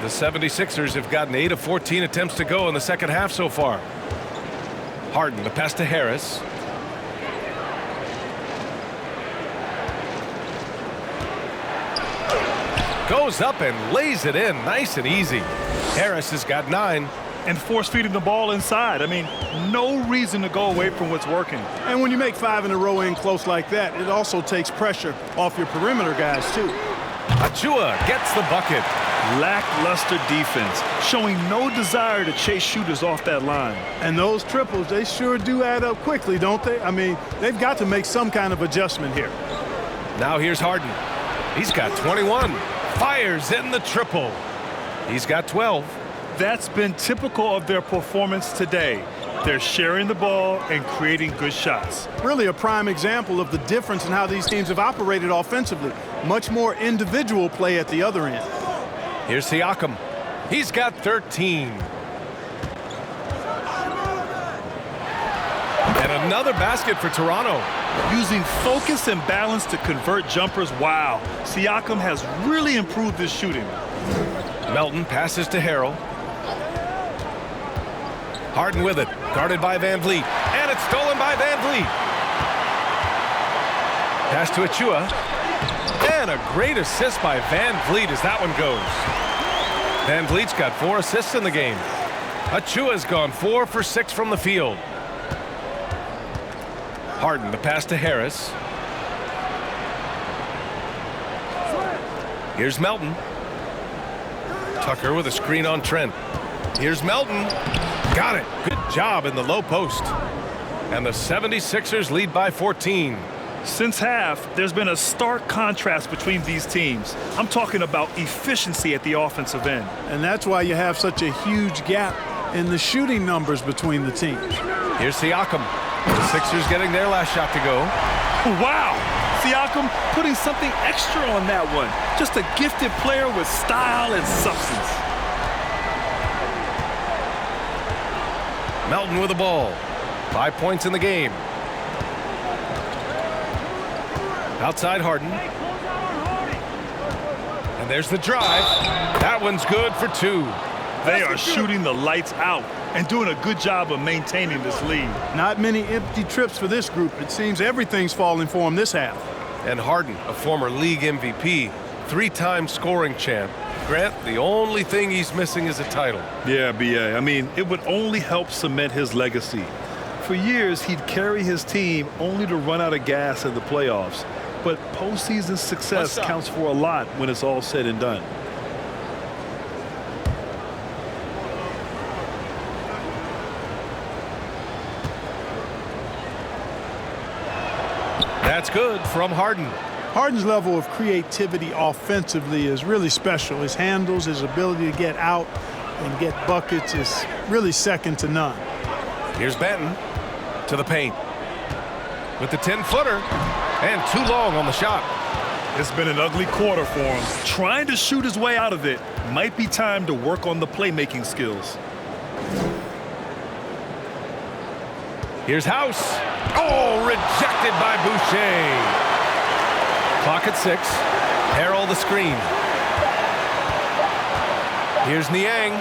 The 76ers have gotten 8 of 14 attempts to go in the second half so far. Harden, the pass to Harris. Goes up and lays it in nice and easy. Harris has got 9. And force feeding the ball inside. I mean, no reason to go away from what's working. And when you make 5 in a row in close like that, it also takes pressure off your perimeter guys, too. Achua gets the bucket. Lackluster defense, showing no desire to chase shooters off that line. And those triples, they sure do add up quickly, don't they? I mean, they've got to make some kind of adjustment here. Now here's Harden. He's got 21. Fires in the triple. He's got 12. That's been typical of their performance today. They're sharing the ball and creating good shots. Really a prime example of the difference in how these teams have operated offensively. Much more individual play at the other end. Here's Siakam. He's got 13. And another basket for Toronto. Using focus and balance to convert jumpers. Wow. Siakam has really improved his shooting. Melton passes to Harrell. Harden with it, guarded by Van Vliet, and it's stolen by Van Vliet. Pass to Achua, and a great assist by Van Vliet as that one goes. Van Vliet's got 4 assists in the game. Achua's gone 4 for 6 from the field. Harden, the pass to Harris. Here's Melton. Tucker with a screen on Trent. Here's Melton. Got it. Good job in the low post. And the 76ers lead by 14. Since half, there's been a stark contrast between these teams. I'm talking about efficiency at the offensive end. And that's why you have such a huge gap in the shooting numbers between the teams. Here's Siakam. The Sixers getting their last shot to go. Wow! Siakam putting something extra on that one. Just a gifted player with style and substance. Melton with the ball. 5 points in the game. Outside Harden. And there's the drive. That one's good for 2. They are shooting the lights out and doing a good job of maintaining this lead. Not many empty trips for this group. It seems everything's falling for them this half. And Harden, a former league MVP, 3-time scoring champ. Grant, the only thing he's missing is a title. Yeah, B.A. I mean, it would only help cement his legacy. For years, he'd carry his team only to run out of gas in the playoffs. But postseason success counts for a lot when it's all said and done. That's good from Harden. Harden's level of creativity offensively is really special. His handles, his ability to get out and get buckets is really second to none. Here's Benton to the paint with the 10-footer and too long on the shot. It's been an ugly quarter for him. Trying to shoot his way out of it. Might be time to work on the playmaking skills. Here's House. Oh, rejected by Boucher. Clock at 6. Harrell the screen. Here's Niang.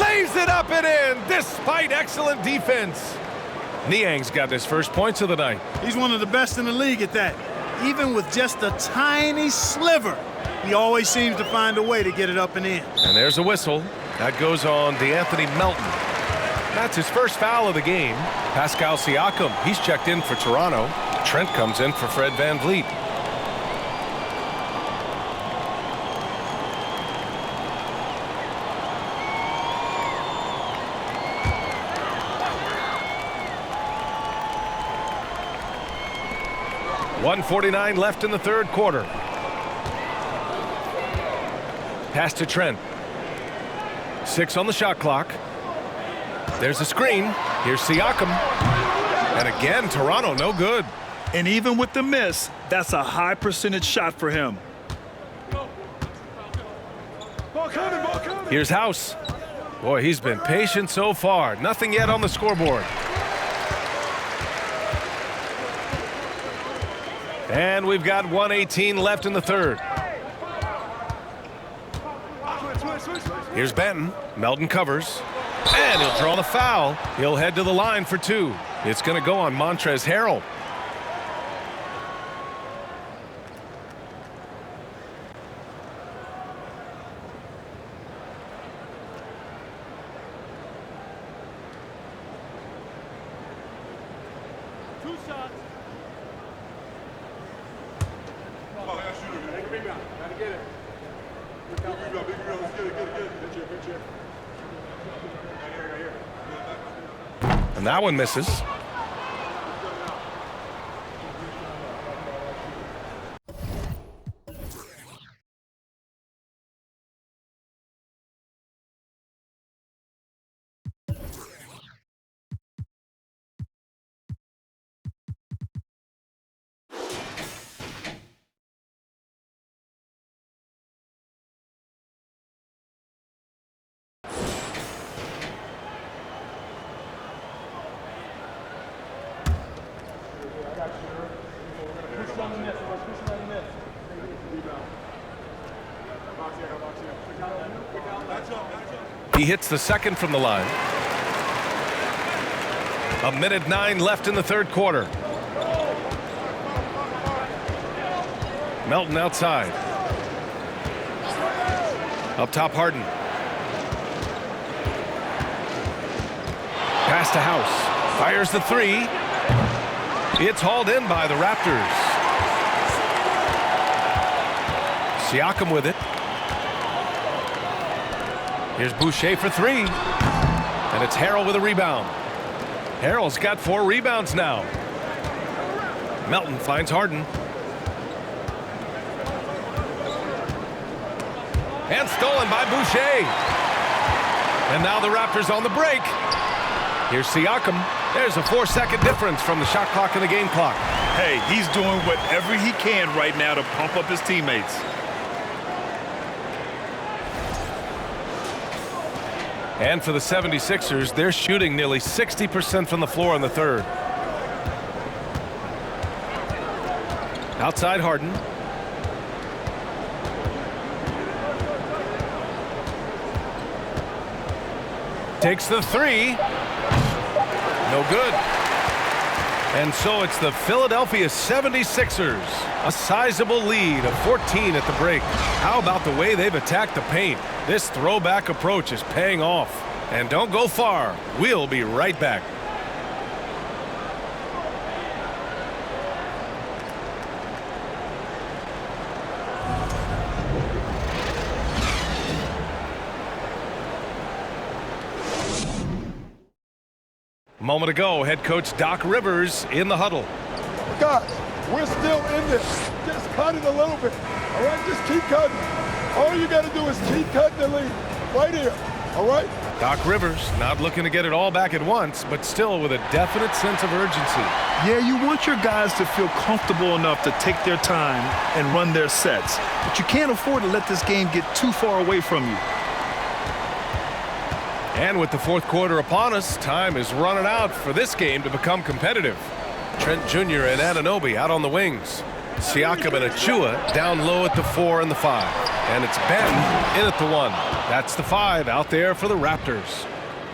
Lays it up and in despite excellent defense. Niang's got his first points of the night. He's one of the best in the league at that. Even with just a tiny sliver, he always seems to find a way to get it up and in. And there's a whistle. That goes on DeAnthony Melton. That's his first foul of the game. Pascal Siakam, he's checked in for Toronto. Trent comes in for Fred Van Vliet. .149 left in the third quarter. Pass to Trent. 6 on the shot clock. There's a screen. Here's Siakam. And again, Toronto, no good. And even with the miss, that's a high percentage shot for him. Here's House. Boy, he's been patient so far. Nothing yet on the scoreboard. And we've got 1:18 left in the third. Here's Benton. Melton covers. And he'll draw the foul. He'll head to the line for 2. It's going to go on Montrezl Harrell. And that one misses. He hits the second from the line. 1:09 left in the third quarter. Melton outside. Up top, Harden. Pass to House. Fires the 3. It's hauled in by the Raptors. Siakam with it. Here's Boucher for 3. And it's Harrell with a rebound. Harrell's got 4 rebounds now. Melton finds Harden. And stolen by Boucher. And now the Raptors on the break. Here's Siakam. There's a 4-second difference from the shot clock and the game clock. Hey, he's doing whatever he can right now to pump up his teammates. And for the 76ers, they're shooting nearly 60% from the floor in the third. Outside Harden. Takes the 3. No good. And so it's the Philadelphia 76ers. A sizable lead of 14 at the break. How about the way they've attacked the paint? This throwback approach is paying off. And don't go far. We'll be right back. A moment ago, head coach Doc Rivers in the huddle. Guys, we're still in this. Just cut it a little bit. All right, just keep cutting. All you got to do is keep cutting the lead. Right here. All right? Doc Rivers not looking to get it all back at once, but still with a definite sense of urgency. Yeah, you want your guys to feel comfortable enough to take their time and run their sets. But you can't afford to let this game get too far away from you. And with the fourth quarter upon us, time is running out for this game to become competitive. Trent Jr. and Anunoby out on the wings. Siakam and Achua down low at the 4 and the 5. And it's Ben in at the 1. That's the 5 out there for the Raptors.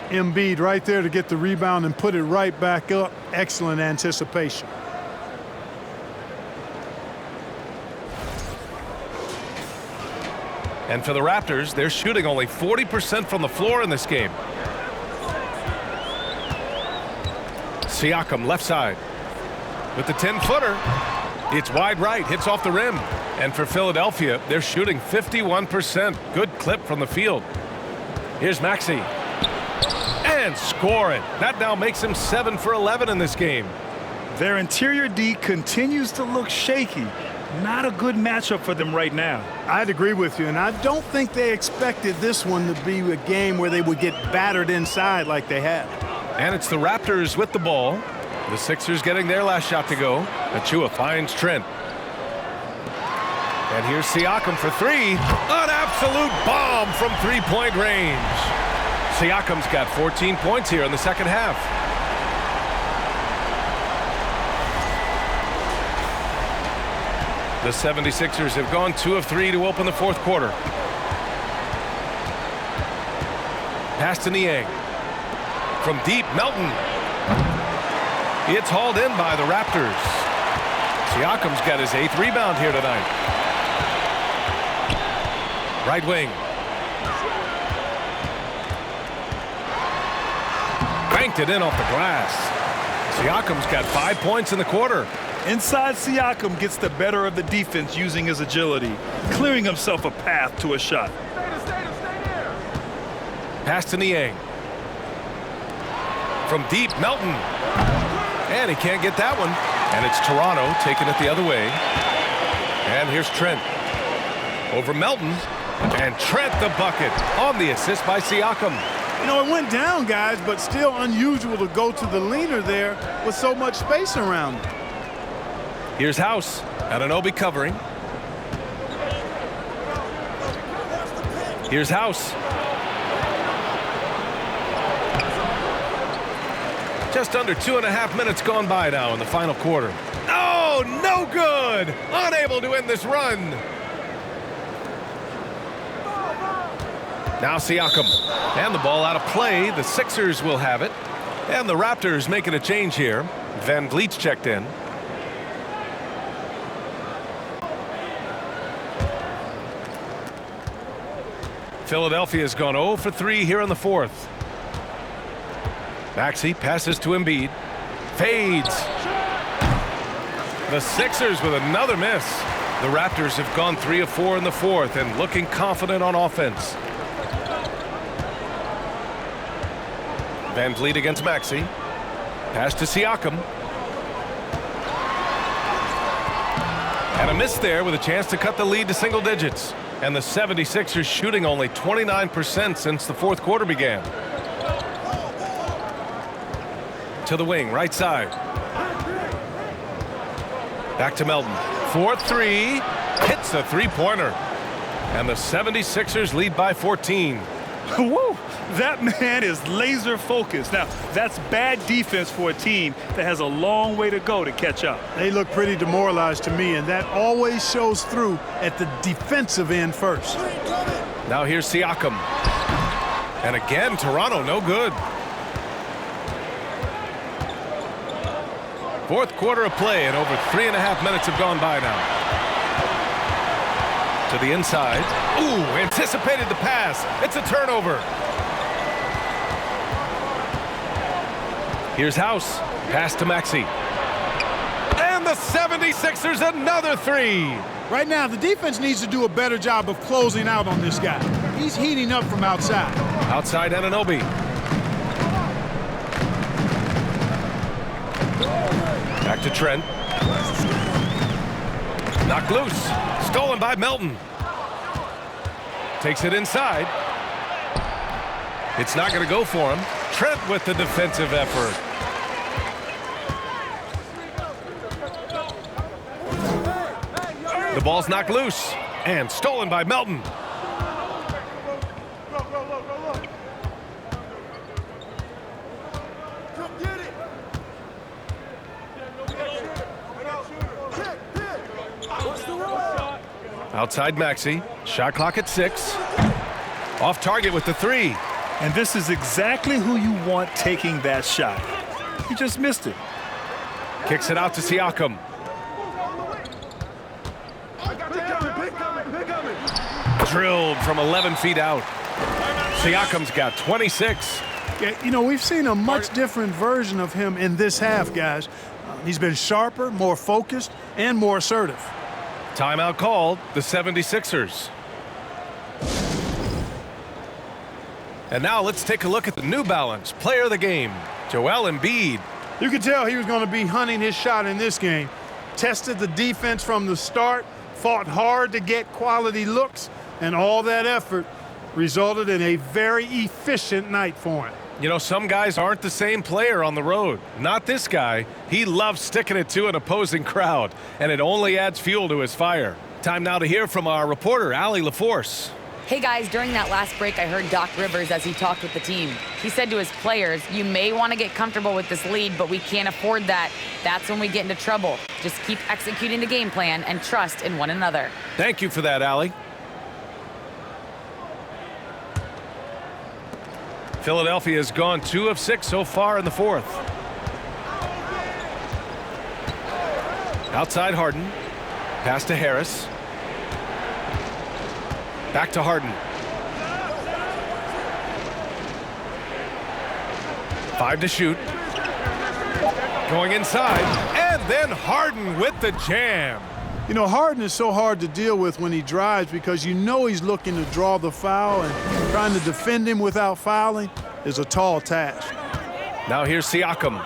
Embiid right there to get the rebound and put it right back up. Excellent anticipation. And for the Raptors, they're shooting only 40% from the floor in this game. Siakam left side with the 10-footer. It's wide right, hits off the rim. And for Philadelphia, they're shooting 51%. Good clip from the field. Here's Maxey. And score it. That now makes him 7 for 11 in this game. Their interior D continues to look shaky. Not a good matchup for them right now. I'd agree with you, and I don't think they expected this one to be a game where they would get battered inside like they had. And it's the Raptors with the ball. The Sixers getting their last shot to go. Achua finds Trent. And here's Siakam for 3. An absolute bomb from three-point range. Siakam's got 14 points here in the second half. The 76ers have gone 2 of 3 to open the fourth quarter. Pass to Niang. From deep, Melton. It's hauled in by the Raptors. Siakam's got his 8th rebound here tonight. Right wing. Banked it in off the glass. Siakam's got 5 points in the quarter. Inside, Siakam gets the better of the defense using his agility, clearing himself a path to a shot. Pass to Niang. From deep, Melton. And he can't get that one. And it's Toronto taking it the other way. And here's Trent. Over Melton. And Trent the bucket on the assist by Siakam. You know, it went down, guys, but still unusual to go to the leaner there with so much space around him. Here's House. Anunoby covering. Here's House. Just under 2.5 minutes gone by now in the final quarter. Oh, no good! Unable to end this run. Now Siakam. And the ball out of play. The Sixers will have it. And the Raptors making a change here. Van Vliet's checked in. Philadelphia's gone 0 for 3 here in the 4th. Maxey passes to Embiid. Fades. The Sixers with another miss. The Raptors have gone 3 of 4 in the 4th and looking confident on offense. Van Vliet against Maxey. Pass to Siakam. And a miss there with a chance to cut the lead to single digits. And the 76ers shooting only 29% since the 4th quarter began. To the wing, right side. Back to Melton. 4-3. Hits a three-pointer. And the 76ers lead by 14. Woo! That man is laser focused. Now, that's bad defense for a team that has a long way to go to catch up. They look pretty demoralized to me, and that always shows through at the defensive end first. Now here's Siakam. And again, Toronto no good. 4th quarter of play, and over 3.5 minutes have gone by now. To the inside. Ooh, anticipated the pass. It's a turnover. Here's House. Pass to Maxey. And the 76ers another 3. Right now, the defense needs to do a better job of closing out on this guy. He's heating up from outside. Outside Anunoby. Back to Trent. Knocked loose. Stolen by Melton. Takes it inside. It's not going to go for him. Trent with the defensive effort. The ball's knocked loose and stolen by Melton. Outside Maxey. Shot clock at 6. Off target with the 3. And this is exactly who you want taking that shot. He just missed it. Kicks it out to Siakam. Drilled from 11 feet out. Siakam's got 26. Yeah, you know, we've seen a much different version of him in this half, guys. He's been sharper, more focused, and more assertive. Timeout called, the 76ers. And now let's take a look at the New Balance player of the game, Joel Embiid. You could tell he was going to be hunting his shot in this game. Tested the defense from the start, fought hard to get quality looks, and all that effort resulted in a very efficient night for him. You know, some guys aren't the same player on the road. Not this guy. He loves sticking it to an opposing crowd, and it only adds fuel to his fire. Time now to hear from our reporter, Allie LaForce. Hey guys, during that last break, I heard Doc Rivers as he talked with the team. He said to his players, you may want to get comfortable with this lead, but we can't afford that. That's when we get into trouble. Just keep executing the game plan and trust in one another. Thank you for that, Allie. Philadelphia has gone 2 of 6 so far in the fourth. Outside Harden. Pass to Harris. Back to Harden. 5 to shoot. Going inside. And then Harden with the jam. You know, Harden is so hard to deal with when he drives because you know he's looking to draw the foul, and trying to defend him without fouling is a tall task. Now here's Siakam.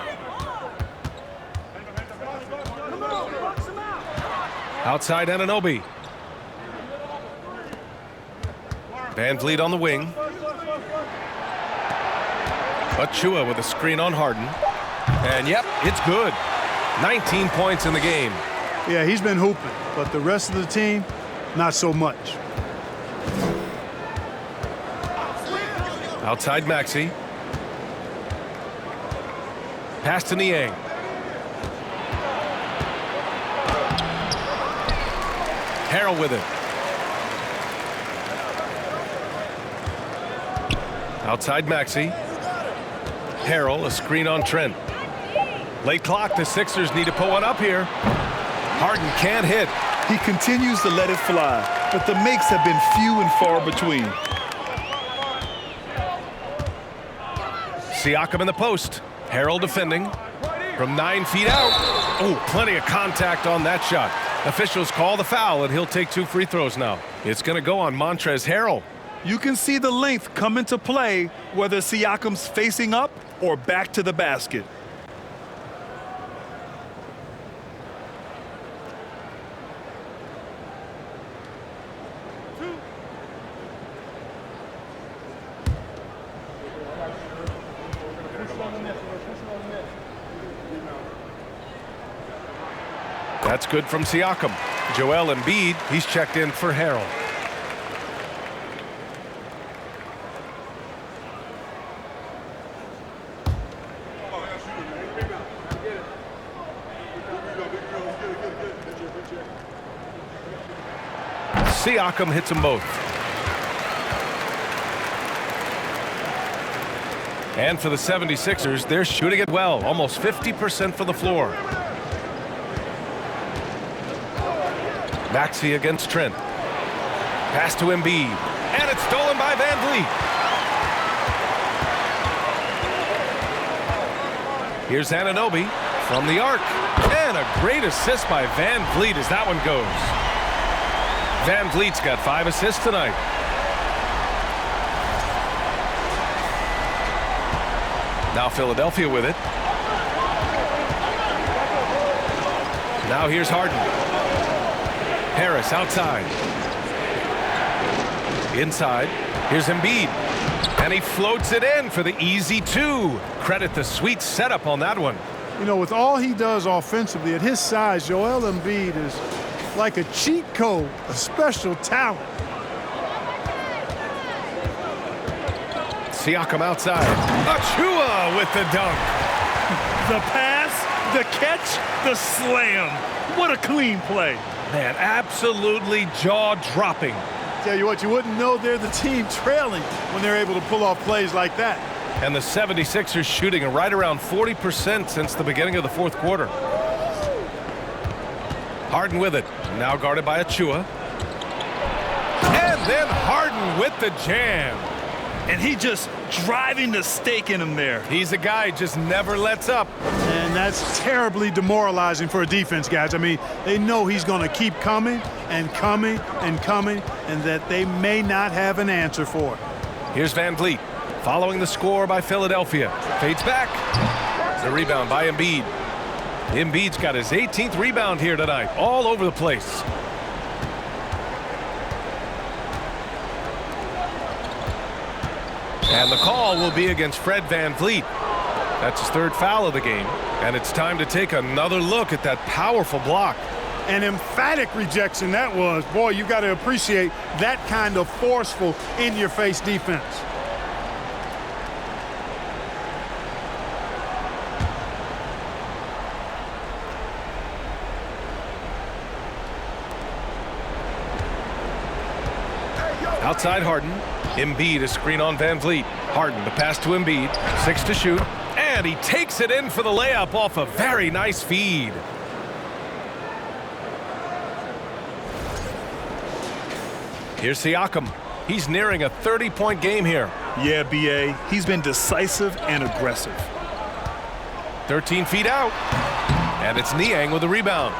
Outside Anunoby. Van Vliet on the wing. Achua with a screen on Harden. And yep, it's good. 19 points in the game. Yeah, he's been hooping, but the rest of the team, not so much. Outside Maxey. Pass to Niang. Harrell with it. Outside Maxey. Harrell, a screen on Trent. Late clock, the Sixers need to put one up here. Harden can't hit. He continues to let it fly, but the makes have been few and far between. Siakam in the post. Harrell defending from 9 feet out. Oh, plenty of contact on that shot. Officials call the foul, and he'll take 2 free throws now. It's going to go on Montrezl Harrell. You can see the length come into play, whether Siakam's facing up or back to the basket. That's good from Siakam. Joel Embiid, he's checked in for Harrell. Siakam hits them both. And for the 76ers, they're shooting it well, almost 50% from the floor. Maxey against Trent. Pass to Embiid. And it's stolen by Van Vliet. Here's Anunoby from the arc. And a great assist by Van Vliet as that one goes. Van Vliet's got 5 assists tonight. Now Philadelphia with it. Now here's Harden. Harris outside. Inside. Here's Embiid. And he floats it in for the easy 2. Credit the sweet setup on that one. You know, with all he does offensively, at his size, Joel Embiid is like a cheat code, a special talent. Siakam outside. Achua with the dunk. The pass, the catch, the slam. What a clean play. Man, absolutely jaw-dropping. Tell you what, you wouldn't know they're the team trailing when they're able to pull off plays like that. And the 76ers shooting right around 40% since the beginning of the fourth quarter. Harden with it. Now guarded by Achua. And then Harden with the jam. And he just driving the stake in him there. He's a guy who just never lets up. And that's terribly demoralizing for a defense, guys. I mean, they know he's going to keep coming and coming and coming, and that they may not have an answer for it. Here's Van Vliet following the score by Philadelphia. Fades back. The rebound by Embiid. Embiid's got his 18th rebound here tonight, all over the place. And the call will be against Fred Van Vliet. That's his 3rd foul of the game. And it's time to take another look at that powerful block. An emphatic rejection that was. Boy, you got to appreciate that kind of forceful, in-your-face defense. Outside Harden. Embiid, a screen on Van Vliet. Harden, the pass to Embiid. 6 to shoot. And he takes it in for the layup off a very nice feed. Here's Siakam. He's nearing a 30-point game here. Yeah, B.A., he's been decisive and aggressive. 13 feet out. And it's Niang with the rebound.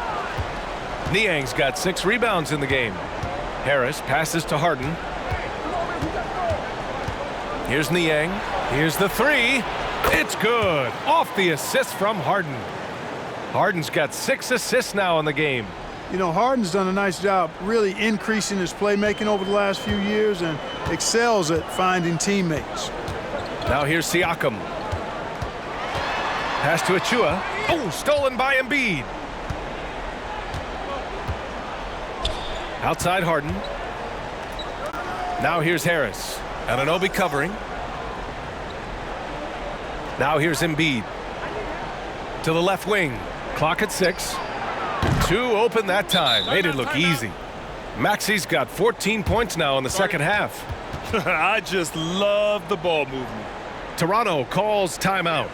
Niang's got 6 rebounds in the game. Harris passes to Harden. Here's Niang. Here's the 3. It's good. Off the assist from Harden. Harden's got 6 assists now in the game. You know, Harden's done a nice job really increasing his playmaking over the last few years and excels at finding teammates. Now here's Siakam. Pass to Achua. Oh, stolen by Embiid. Outside Harden. Now here's Harris. Anunoby covering. Now here's Embiid. To the left wing. Clock at 6. 2 open that time. Made it look easy. Maxi's got 14 points now in the second half. I just love the ball movement. Toronto calls timeout.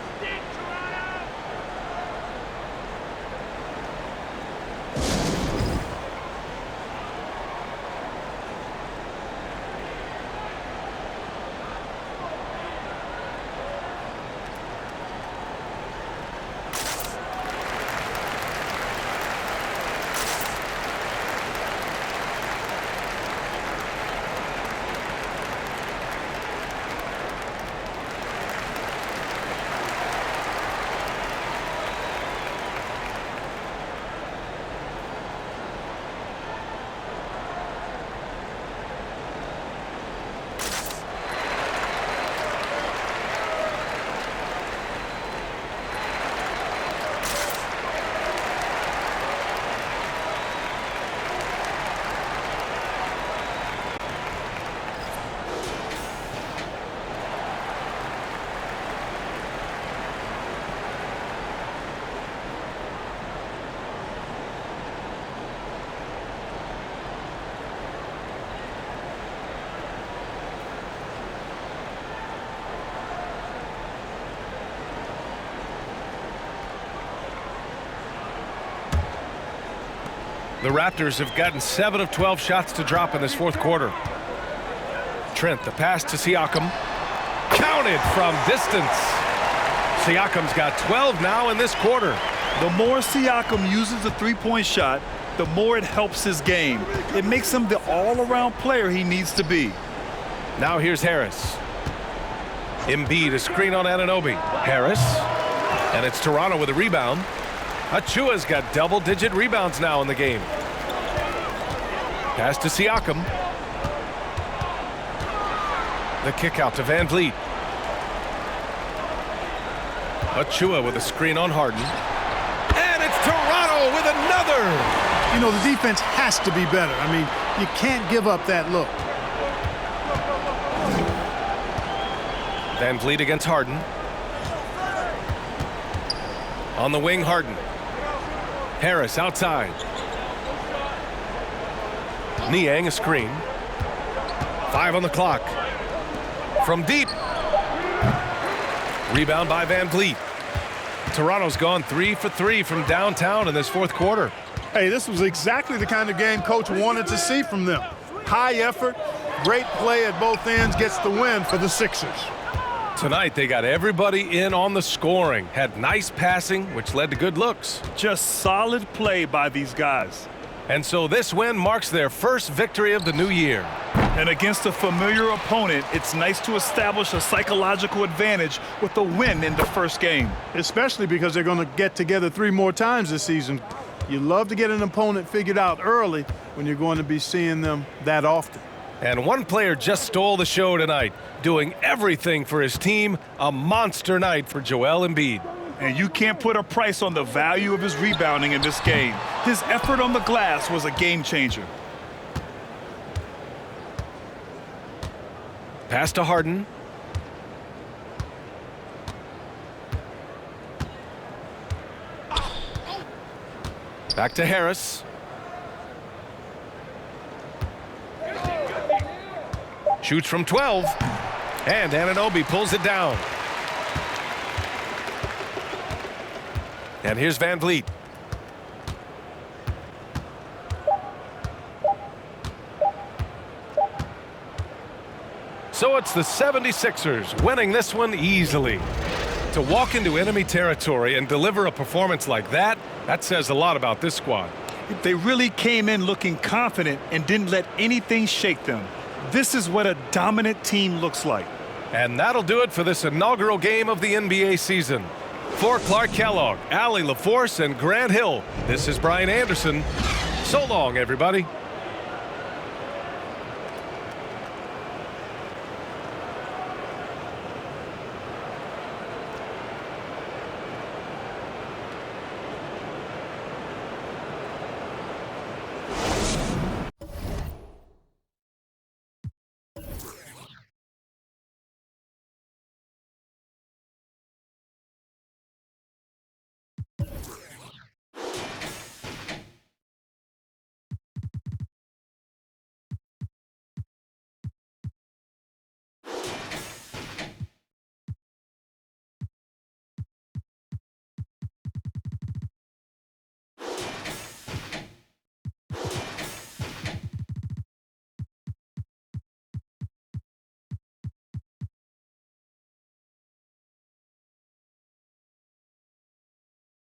The Raptors have gotten 7 of 12 shots to drop in this fourth quarter. Trent, the pass to Siakam. Counted from distance. Siakam's got 12 now in this quarter. The more Siakam uses the three-point shot, the more it helps his game. It makes him the all-around player he needs to be. Now here's Harris. Embiid, a screen on Anunoby. Harris. And it's Toronto with a rebound. Achua's got double-digit rebounds now in the game. Pass to Siakam. The kick out to Van Vliet. Achua with a screen on Harden. And it's Toronto with another. You know, the defense has to be better. I mean, you can't give up that look. Van Vliet against Harden. On the wing, Harden. Harris outside. Niang a screen. 5 on the clock. From deep. Rebound by Van Vliet. Toronto's gone 3 for 3 from downtown in this fourth quarter. Hey, this was exactly the kind of game coach wanted to see from them. High effort, great play at both ends, gets the win for the Sixers. Tonight, they got everybody in on the scoring. Had nice passing, which led to good looks. Just solid play by these guys. And so this win marks their first victory of the new year. And against a familiar opponent, it's nice to establish a psychological advantage with a win in the first game. Especially because they're going to get together 3 more times this season. You love to get an opponent figured out early when you're going to be seeing them that often. And one player just stole the show tonight, doing everything for his team. A monster night for Joel Embiid. And you can't put a price on the value of his rebounding in this game. His effort on the glass was a game changer. Pass to Harden. Back to Harris. Shoots from 12. And Anunoby pulls it down. And here's Van Vliet. So it's the 76ers winning this one easily. To walk into enemy territory and deliver a performance like that, that says a lot about this squad. They really came in looking confident and didn't let anything shake them. This is what a dominant team looks like. And that'll do it for this inaugural game of the NBA season. For Clark Kellogg, Allie LaForce, and Grant Hill, this is Brian Anderson. So long, everybody.